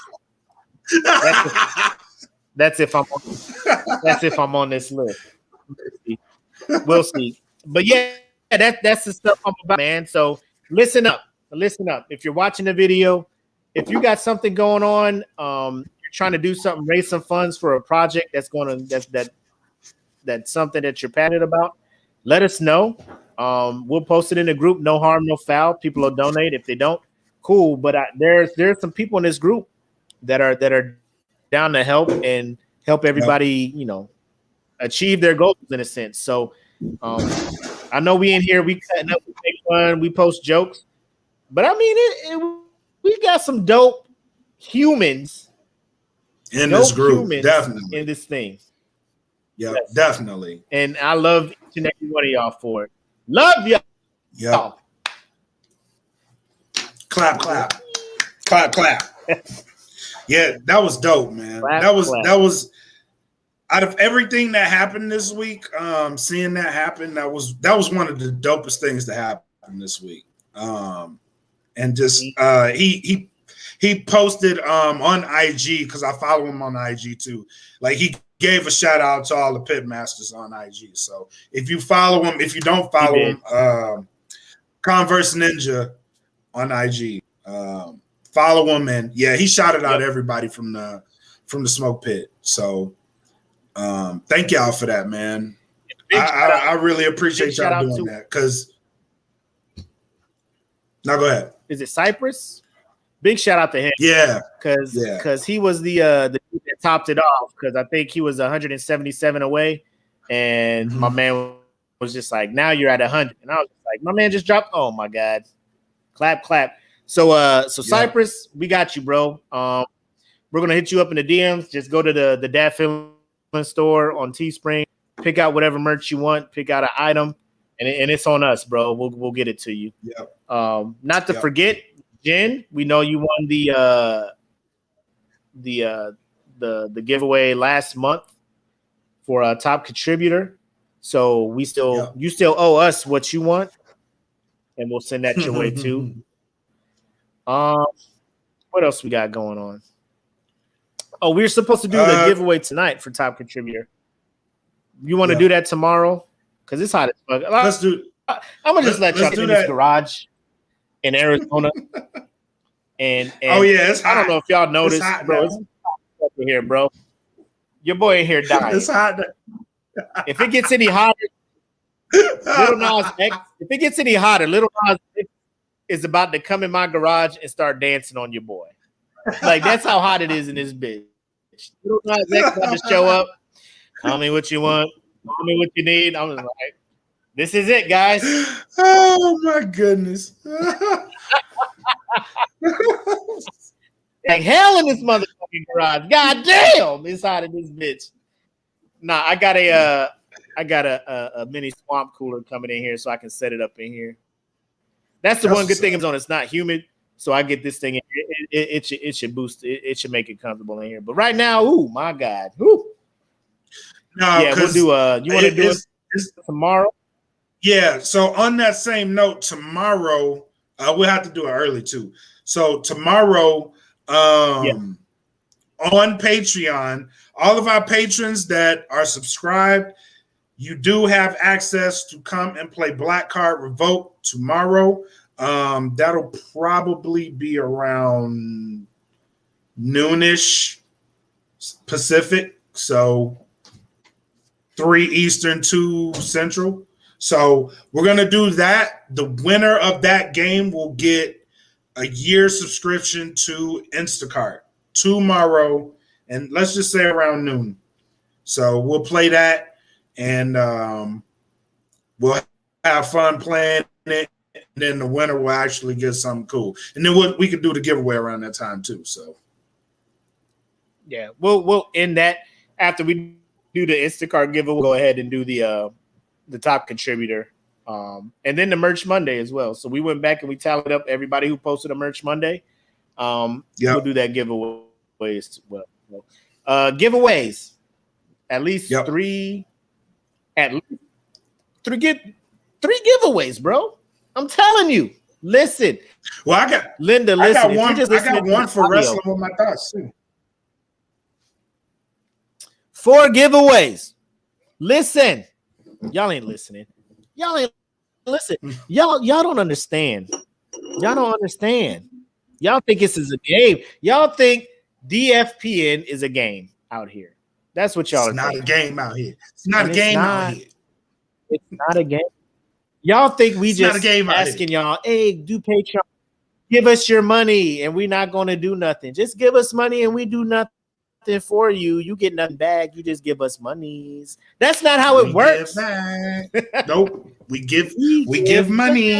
That's if I'm on this list. We'll see. But yeah, that's the stuff I'm about, man. So listen up. If you're watching the video, if you got something going on, you're trying to do something, raise some funds for a project that's something that you're passionate about, let us know. We'll post it in the group. No harm, no foul. People will donate. If they don't, cool. But there's some people in this group that are down to help and help everybody, achieve their goals in a sense. So I know we in here, we cutting up, we make fun, we post jokes, but I mean, we got some dope humans in this group, definitely in this thing. Yeah, yes. Definitely. And I love each and every one of y'all for it. Love y'all. Yeah. Clap. Yeah, that was dope, man. That was out of everything that happened this week, seeing that happen, that was one of the dopest things to happen this week. And just he posted on IG, because I follow him on IG too. Like, he gave a shout out to all the Pitmasters on IG. So if you follow him, if you don't follow him, Converse Ninja on IG. Follow him, and yeah, he shouted out everybody from the Smoke Pit. So thank y'all for that, man. I really appreciate y'all doing that. Because now go ahead. Is it Cypress? Big shout out to him. Yeah, because he was the dude that topped it off. Because I think he was 177 away, and my man was just like, "Now you're at 100," and I was like, "My man just dropped." Oh my god, clap. So Cypress, we got you, bro. We're gonna hit you up in the DMs. Just go to the Dad Feeling store on Teespring, pick out whatever merch you want, pick out an item, and it's on us, bro. We'll get it to you. Not to forget, Jen, we know you won the giveaway last month for a top contributor. So you still owe us what you want, and we'll send that your way too. What else we got going on? Oh, we're supposed to do the giveaway tonight for top contributor. You want to do that tomorrow? Because it's hot as fuck. Let's do. I'm gonna just let y'all in this garage in Arizona. and oh yeah, it's hot. I don't know if y'all noticed, bro. It's hot in here, bro. Your boy in here dying. It's hot. If it gets any hotter, Little Nas X. If it gets any hotter, Little Nas X is about to come in my garage and start dancing on your boy. Like that's how hot it is in this bitch. Little Nas X about to show up. Tell me what you want. Tell me what you need. I'm just like, this is it, guys. Oh my goodness. Like hell in this motherfucking garage. God damn, it's hot in this bitch. Nah, I got a mini swamp cooler coming in here so I can set it up in here. That's the one good thing it's not humid. So I get this thing in here. It should boost it. It should make it comfortable in here. But right now, ooh, my God. Ooh. No, yeah, we'll do you want to do it tomorrow? Yeah, so on that same note, tomorrow, we'll have to do it early too. So tomorrow, on Patreon, all of our patrons that are subscribed, you do have access to come and play Black Card Revoke tomorrow. That'll probably be around noonish Pacific, so 3 Eastern, 2 Central. So we're gonna do that. The winner of that game will get a year subscription to Instacart tomorrow, and let's just say around noon. So we'll play that, and we'll have fun playing it. And then the winner will actually get something cool, and then we could do the giveaway around that time too. So yeah, we'll end that after we do the Instacart giveaway. We'll go ahead and do the top contributor, and then the merch Monday as well. So we went back and we tallied up everybody who posted a merch Monday. We'll do that giveaways as well. Giveaways, at least three giveaways, bro. I'm telling you. Listen. Well, I got Linda. Listen, I got one for wrestling with my thoughts too. 4 giveaways. Listen. Y'all ain't listening. Y'all ain't listen. Y'all don't understand. Y'all don't understand. Y'all think this is a game. Y'all think DFPN is a game out here. That's what y'all It's not thinking. a game out here. It's not a game out here. It's not a game. Y'all think we It's just not a game asking y'all, hey, do Patreon. Give us your money and we're not going to do nothing. Just give us money and we do nothing for you. You get nothing back. You just give us monies. That's not how it works. Nope. We give money.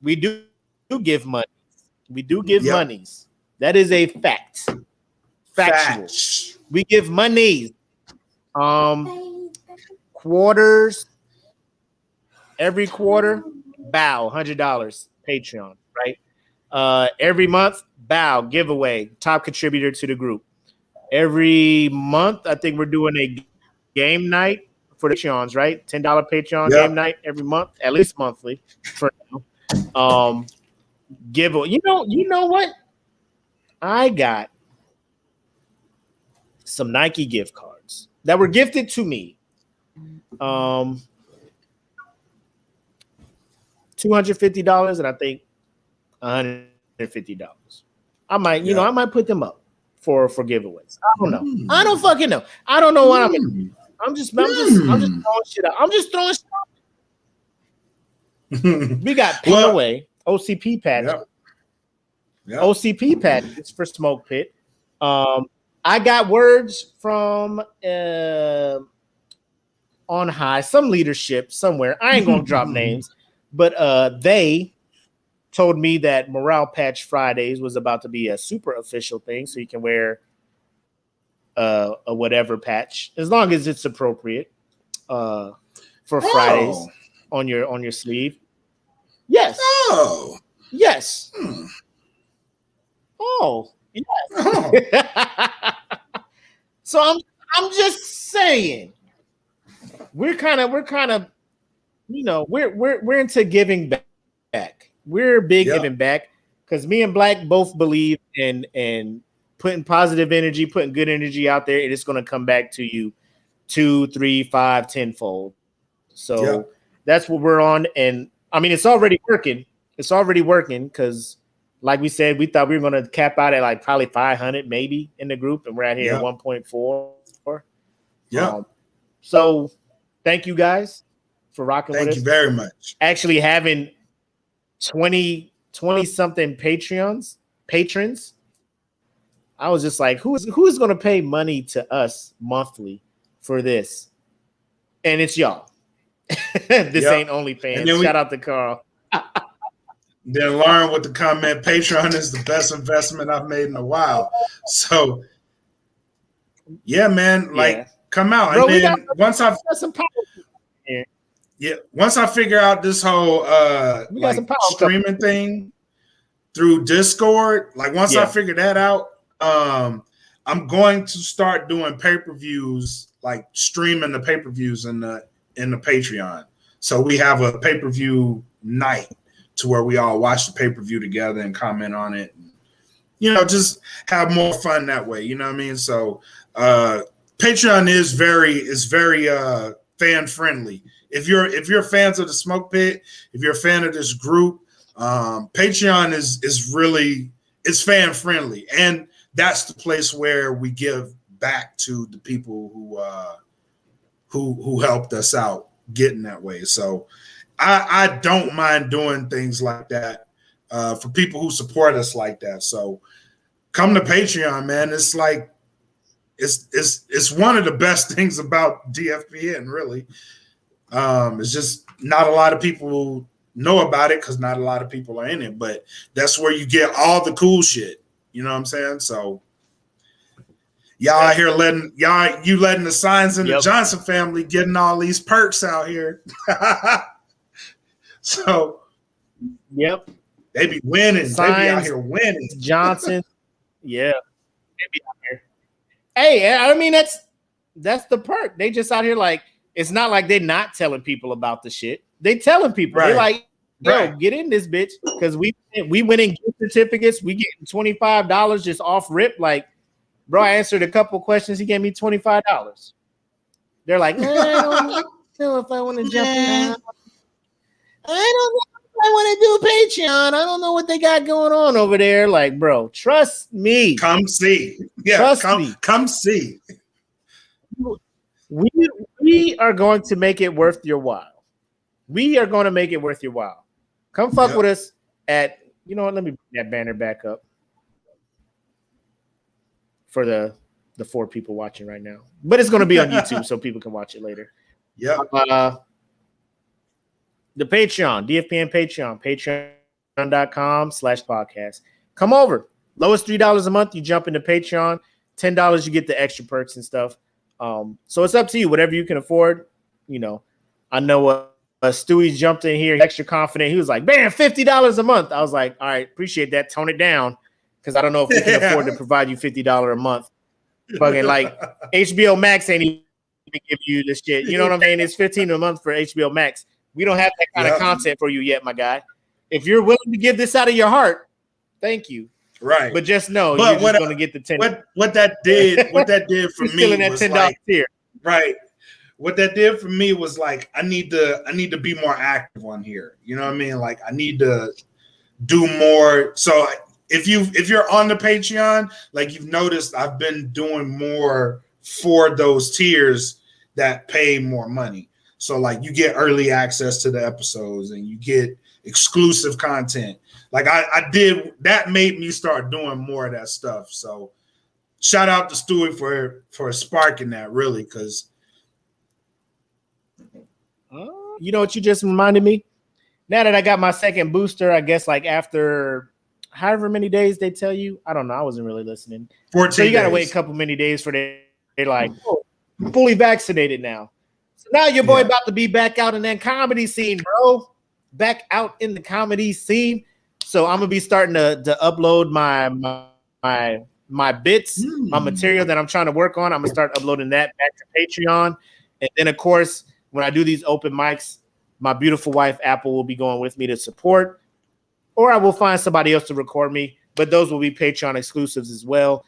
We do give money. We do give monies. That is a fact. Factual. We give monies. Quarters. Every quarter, bow, $100 Patreon, right? Every month, bow, giveaway, top contributor to the group. Every month, I think we're doing a game night for the Patreons, right? $10 Patreon game night every month, at least monthly for now. Giveaway. You know what? I got some Nike gift cards that were gifted to me. $250 and I think $150. I might, I might put them up for giveaways. I don't know. I don't fucking know. I don't know what I'm in. I'm just throwing shit out. I'm just throwing shit out. We got put away OCP patch. Yep. OCP patches for Smoke Pit. I got words from on high, some leadership somewhere. I ain't gonna drop names, but they told me that Morale Patch Fridays was about to be a super official thing, so you can wear a whatever patch as long as it's appropriate for Fridays on your sleeve. Yes. Oh. Yes. Oh. Yes. Oh. So I'm just saying we're kind of we're into giving back. We're big giving back because me and Black both believe in putting positive energy, putting good energy out there, and it's going to come back to you 2, 3, 5, 10-fold. So that's what we're on. And I mean, it's already working. It's already working because, like we said, we thought we were going to cap out at like probably 500 maybe in the group, and we're out here at 1.4. Yeah. So thank you guys for rocking with us. Thank you very much. Actually having 20 something patrons. I was just like, who's going to pay money to us monthly for this? And it's y'all. This ain't OnlyFans. Shout out to Carl. Then Lauren with the comment, Patreon is the best investment I've made in a while. So yeah, man, like come out. Bro, and then once I figure out this whole like streaming thing through Discord, like once I figure that out, I'm going to start doing pay-per-views, like streaming the pay-per-views in the Patreon. So we have a pay-per-view night to where we all watch the pay-per-view together and comment on it. And, just have more fun that way. You know what I mean? So Patreon is very fan friendly. If you're fans of the Smoke Pit, if you're a fan of this group, Patreon is really fan friendly, and that's the place where we give back to the people who helped us out getting that way. So I don't mind doing things like that for people who support us like that. So come to Patreon, man. It's like it's one of the best things about DFPN, really. It's just not a lot of people know about it because not a lot of people are in it, but that's where you get all the cool shit. You know what I'm saying? So y'all out here letting the Signs in the Johnson family getting all these perks out here. So they be winning. Signs, they be out here winning. Johnson. Yeah. They be out here. Hey, I mean that's the perk. They just out here like, it's not like they're not telling people about the shit. They telling people. They're like, get in this bitch. Because we winning gift certificates. We getting $25 just off rip. Like, bro, I answered a couple questions. He gave me $25. They're like, I don't know if I want to jump in. I don't know if I want to do Patreon. I don't know what they got going on over there. Like, bro, trust me. Come see. Yeah, come see. We are going to make it worth your while. We are going to make it worth your while. Come fuck with us at, you know what, let me bring that banner back up for the 4 people watching right now. But it's going to be on YouTube so people can watch it later. Yeah. The Patreon, DFPN Patreon, patreon.com/podcast. Come over. Lowest $3 a month, you jump into Patreon. $10, you get the extra perks and stuff. So it's up to you, whatever you can afford. I know Stewie jumped in here extra confident. He was like, man, $50 a month. I was like, all right, appreciate that. Tone it down because I don't know if we can afford to provide you $50 a month. Fucking like HBO Max ain't even give you this shit. You know what I'm saying? It's $15 a month for HBO Max. We don't have that kind of content for you yet, my guy. If you're willing to give this out of your heart, thank you. Right. But just know you're just going to get the $10. What that did for me still in that was $10 like, tier. Right. what that did for me was like I need to be more active on here. You know what I mean? Like I need to do more. So if you're on the Patreon, like you've noticed, I've been doing more for those tiers that pay more money. So like you get early access to the episodes and you get exclusive content. Like I did that, made me start doing more of that stuff. So shout out to Stewie for sparking that, really, because you know what you just reminded me? Now that I got my second booster, I guess like after however many days they tell you, I don't know. I wasn't really listening. 14 so you got to days. wait a couple many days for they're like, oh, fully vaccinated now. So now your boy about to be back out in that comedy scene, bro. Back out in the comedy scene. So I'm gonna be starting to upload my bits, my material that I'm trying to work on. I'm gonna start uploading that back to Patreon, and then of course, when I do these open mics, my beautiful wife Apple will be going with me to support, or I will find somebody else to record me. But those will be Patreon exclusives as well.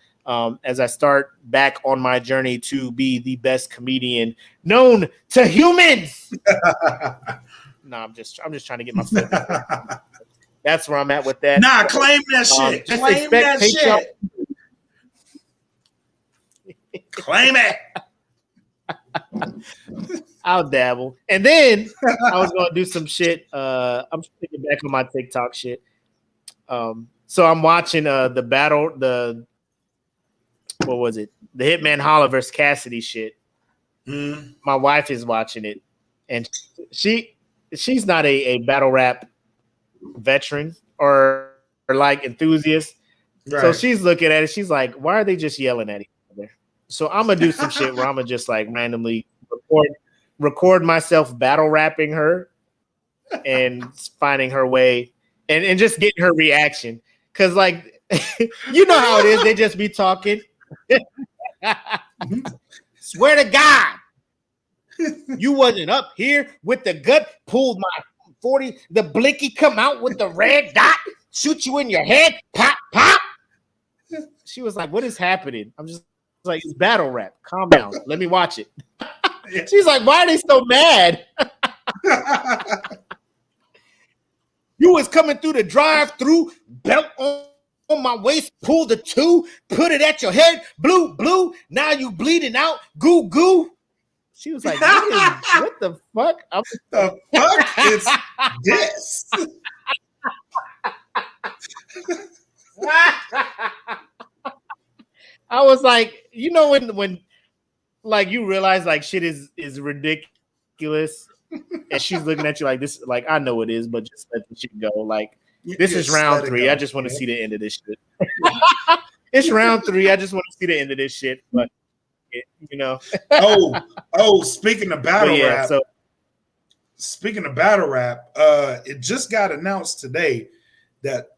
As I start back on my journey to be the best comedian known to humans. No, I'm just trying to get my foot. That's where I'm at with that. Nah, claim that shit. Claim that shit. Claim it. I'll dabble. And then I was going to do some shit. I'm thinking back on my TikTok shit. So I'm watching the battle, what was it? The Hitman Holla versus Cassidy shit. My wife is watching it. And she's not a battle rap veteran or like enthusiast. Right. So she's looking at it. She's like, why are they just yelling at each other? So I'm going to do some shit where I'm going to just like randomly record myself battle rapping her and finding her way and just getting her reaction. Cause like, you know how it is. They just be talking. Swear to God, you wasn't up here with the gut, pulled my 40, the blinky come out with the red dot, shoot you in your head, pop, pop. She was like, what is happening? I'm just like, it's battle rap. Calm down. Let me watch it. She's like, why are they so mad? You was coming through the drive-through, belt on my waist, pulled the 2, put it at your head, blue, now you bleeding out, goo. She was like, what the fuck? The fuck is this? I was like, you know, when like you realize like shit is ridiculous, and she's looking at you like this, like I know it is, but just let the shit go. Like this is round 3. I just want to see the end of this shit. It's round 3. I just want to see the end of this shit, but you know. Speaking of battle rap. So speaking of battle rap, it just got announced today that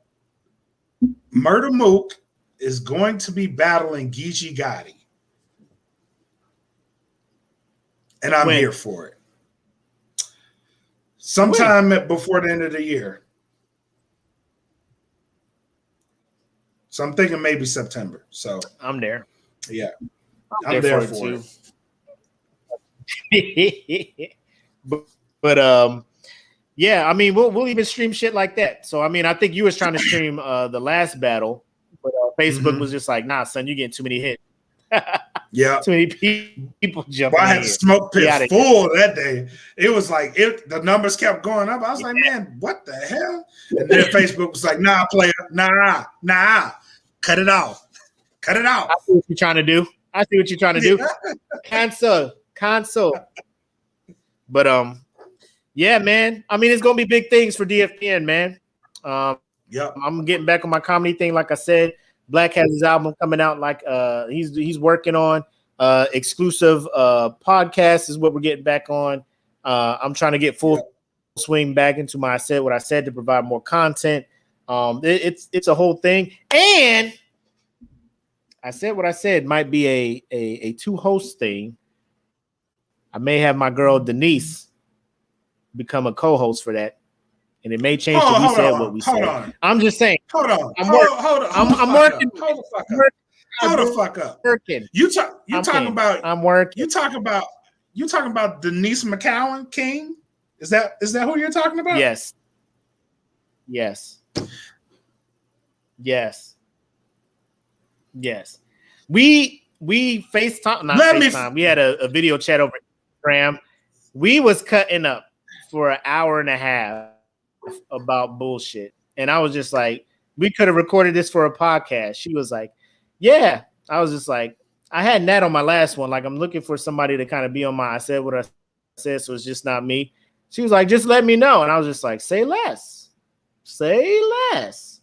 Murder Mook is going to be battling Geechee Gotti. And I'm here for it. Sometime before the end of the year. So I'm thinking maybe September. So I'm there. Yeah. I'm there for it. but yeah, I mean, we'll even stream shit like that. So I mean, I think you was trying to stream the last battle, but Facebook was just like, nah, son, you getting too many hits. Yeah, too many people jumping. I had the SmokePit full that day. It was like the numbers kept going up. I was like, man, what the hell? And then Facebook was like, nah, player, nah, cut it off. I see what you're trying to do. Cancel. But yeah, man. I mean, it's gonna be big things for DFPN, man. I'm getting back on my comedy thing, like I said. Black has his album coming out. Like he's working on exclusive podcasts is what we're getting back on. I'm trying to get full swing back into what I said to provide more content. It's a whole thing, and I said what I said might be a 2-host thing. I may have my girl Denise become a co-host for that. And it may change what we said, what we said. I'm just saying. Hold on. I'm working. Hold the fuck up. You talking about You talking about Denise McCowan King? Is that who you're talking about? Yes. Yes. Yes. Yes. We FaceTime, not FaceTime. We had a video chat over Instagram. We was cutting up for an hour and a half about bullshit. And I was just like, we could have recorded this for a podcast. She was like, yeah. I was just like, I had Nat on my last one. Like, I'm looking for somebody to kind of be on my, I said what I said, so it's just not me. She was like, just let me know. And I was just like, say less. Say less.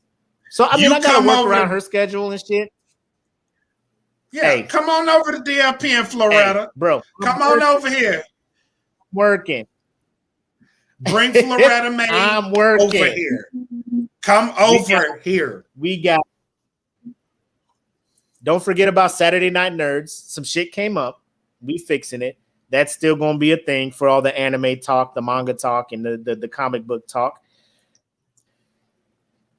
So, I mean, I got to work around her schedule and shit. Yeah, hey, come on over to DLP in Florida. Hey, bro. Come on over here. Working. Bring Florida May I'm working. Over here. Come over here. We got. Don't forget about Saturday Night Nerds. Some shit came up. We fixing it. That's still going to be a thing for all the anime talk, the manga talk, and the comic book talk.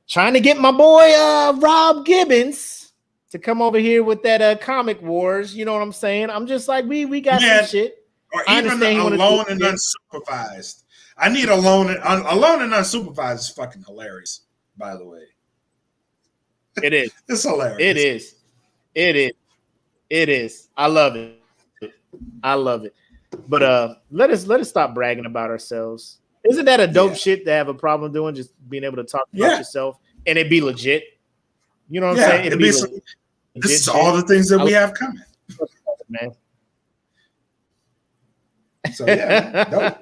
Trying to get my boy Rob Gibbons to come over here with that comic wars. You know what I'm saying? I'm just like, we got some shit. Or even alone and unsupervised. I need alone and unsupervised is fucking hilarious, by the way. It is. It's hilarious. It is. It is. It is. I love it. I love it. But let us stop bragging about ourselves. Isn't that a dope shit to have a problem doing? Just being able to talk about yourself and it be legit. You know what I'm saying? This is all the things that we have coming. Man. So yeah, dope.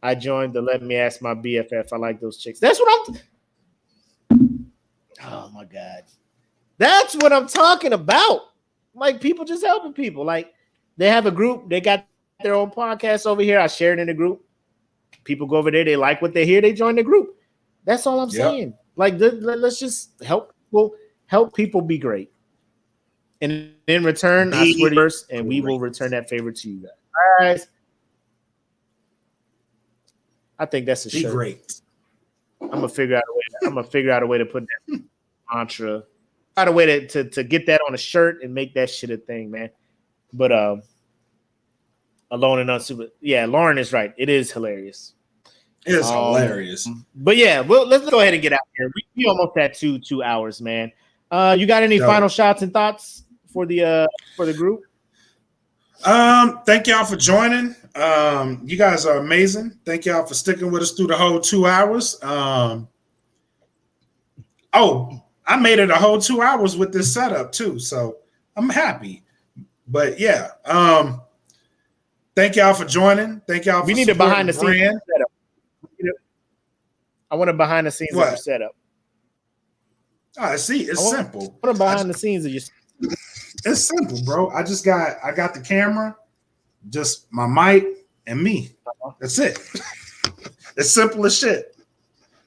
I joined the Let Me Ask My BFF. I like those chicks. That's what I'm. Oh my God. That's what I'm talking about. Like people just helping people. Like they have a group. They got their own podcast over here. I share it in the group. People go over there. They like what they hear. They join the group. That's all I'm saying. Like let's just help people be great. And in return, I swear to you, and we will return that favor to you guys. All right. I think that's a shirt. Great. I'm gonna figure out a way to put that mantra. Find a way to get that on a shirt and make that shit a thing, man. But alone and unsuper. Yeah, Lauren is right. It is hilarious. It is hilarious. But yeah, well, let's go ahead and get out here. We almost at 2 hours, man. You got any final shots and thoughts for the group? Thank y'all for joining. You guys are amazing. Thank y'all for sticking with us through the whole 2 hours. I made it a whole 2 hours with this setup too, so I'm happy. But yeah, thank y'all for joining. Thank y'all. We need a behind the scenes setup. I want a behind the scenes of your setup. I see. It's simple. What a behind the scenes of your. It's simple, bro. I got the camera, just my mic and me. That's it. It's simple as shit,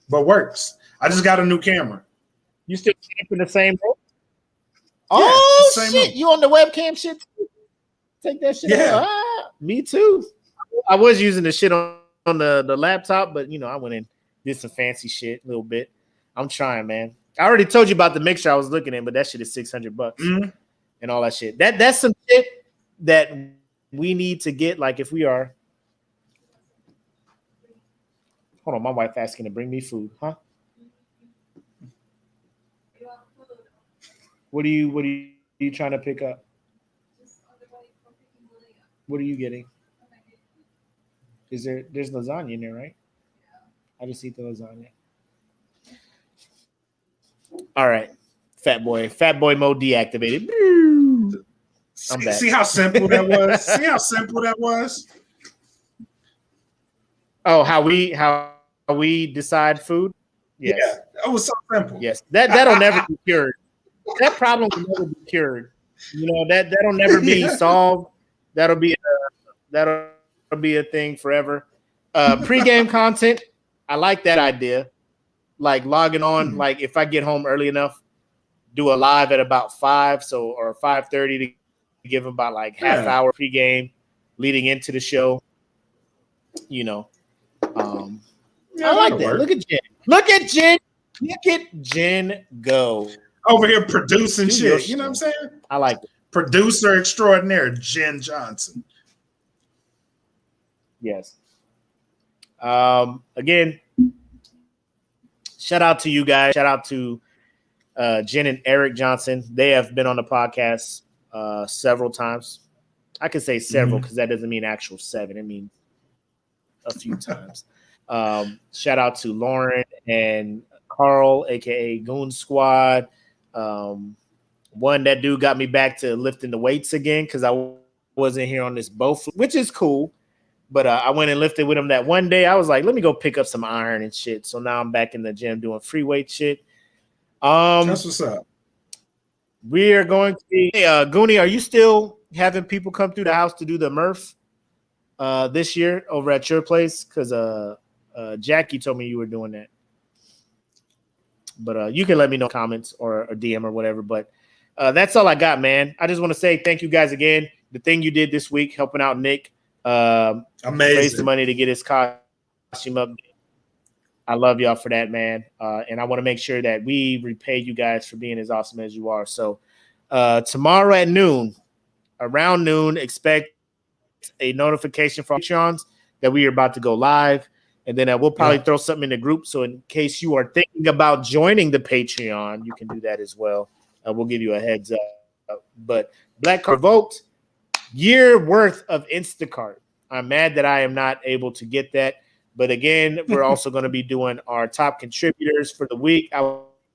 but works. I just got a new camera. You still in the same room? Oh shit! Room. You on the webcam shit? Take that shit. Yeah, me too. I was using the shit on the laptop, but I went in, did some fancy shit a little bit. I'm trying, man. I already told you about the mixer I was looking at, but that shit is $600 and all that shit. That's some shit that we need to get. Like if we are, hold on, my wife asking to bring me food, huh? What are you trying to pick up? What are you getting? There's lasagna in there, right? I just eat the lasagna. All right. Fat boy mode deactivated. I'm back. See how simple that was? See how simple that was? Oh, how we decide food? Yes. Yeah, that was so simple. Yes. That'll never be cured. That problem can never be cured. That'll never be solved. That'll be a thing forever. Pre-game content. I like that idea. Like logging on, like if I get home early enough, do a live at about 5, or 5:30 to give them about like half hour pre-game leading into the show. I like that. Look at Jen. Look at Jen go. Over here producing shit. You know what I'm saying? I like it. Producer extraordinaire, Jen Johnson. Yes. Again, shout out to you guys. Shout out to Jen and Eric Johnson. They have been on the podcast several times. I could say several because that doesn't mean actual 7. It means a few times. Shout out to Lauren and Carl, aka Goon Squad. One, that dude got me back to lifting the weights again because I wasn't here on this boat, which is cool. But I went and lifted with him that one day. I was like, let me go pick up some iron and shit. So now I'm back in the gym doing free weight shit. That's what's up. We are going to be Goonie, are you still having people come through the house to do the Murph this year over at your place? Because Jackie told me you were doing that. But you can let me know in comments or a DM or whatever. But that's all I got, man. I just want to say thank you guys again. The thing you did this week, helping out Nick. Amazing. Raise the money to get his costume up. I love y'all for that, man. And I want to make sure that we repay you guys for being as awesome as you are. So tomorrow at noon, around noon, expect a notification from Patreons that we are about to go live. And then we'll probably throw something in the group. So in case you are thinking about joining the Patreon, you can do that as well. We'll give you a heads up. But Black Card Revoked, year worth of Instacart. I'm mad that I am not able to get that. But again, we're also going to be doing our top contributors for the week. I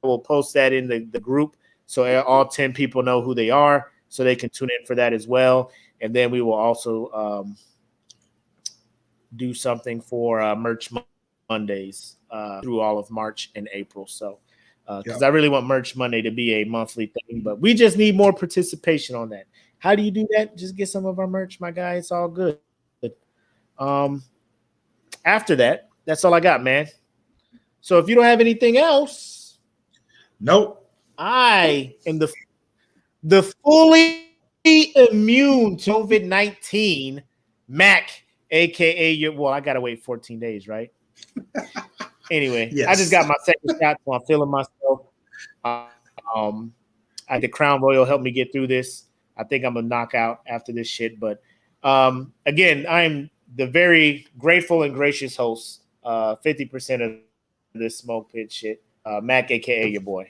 will post that in the group so all 10 people know who they are so they can tune in for that as well. And then we will also do something for Merch Mondays through all of March and April. So because I really want Merch Monday to be a monthly thing, but we just need more participation on that. How do you do that? Just get some of our merch, my guy. It's all good. After that, that's all I got, man. So if you don't have anything else, nope. I am the fully immune to COVID-19 Mac, aka I gotta wait 14 days, right? Anyway, yes. I just got my second shot, so I'm feeling myself. The Crown Royal helped me get through this. I think I'm a knockout after this shit. But again, I'm the very grateful and gracious host. 50% of this Smoke Pit shit. Mac, aka your boy.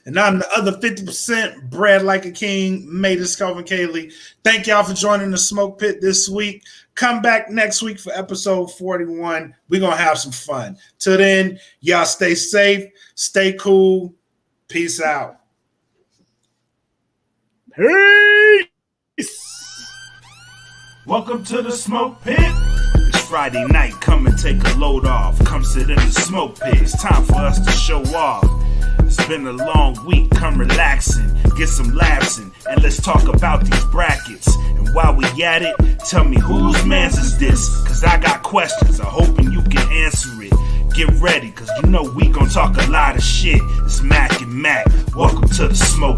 And I'm the other 50%, bred like a king, Matus Calvin Kaylee. Thank y'all for joining the Smoke Pit this week. Come back next week for episode 41. We're going to have some fun. Till then, y'all stay safe, stay cool. Peace out. Peace. Welcome to the Smoke Pit. It's Friday night. Come and take a load off. Come sit in the Smoke Pit. It's time for us to show off. It's been a long week. Come relaxing, get some laughs in, and let's talk about these brackets. And while we at it, tell me whose man's is this? Cause I got questions. I'm hoping you can answer it. Get ready, cause you know we gon' talk a lot of shit. It's Mac and Mac. Welcome to the Smoke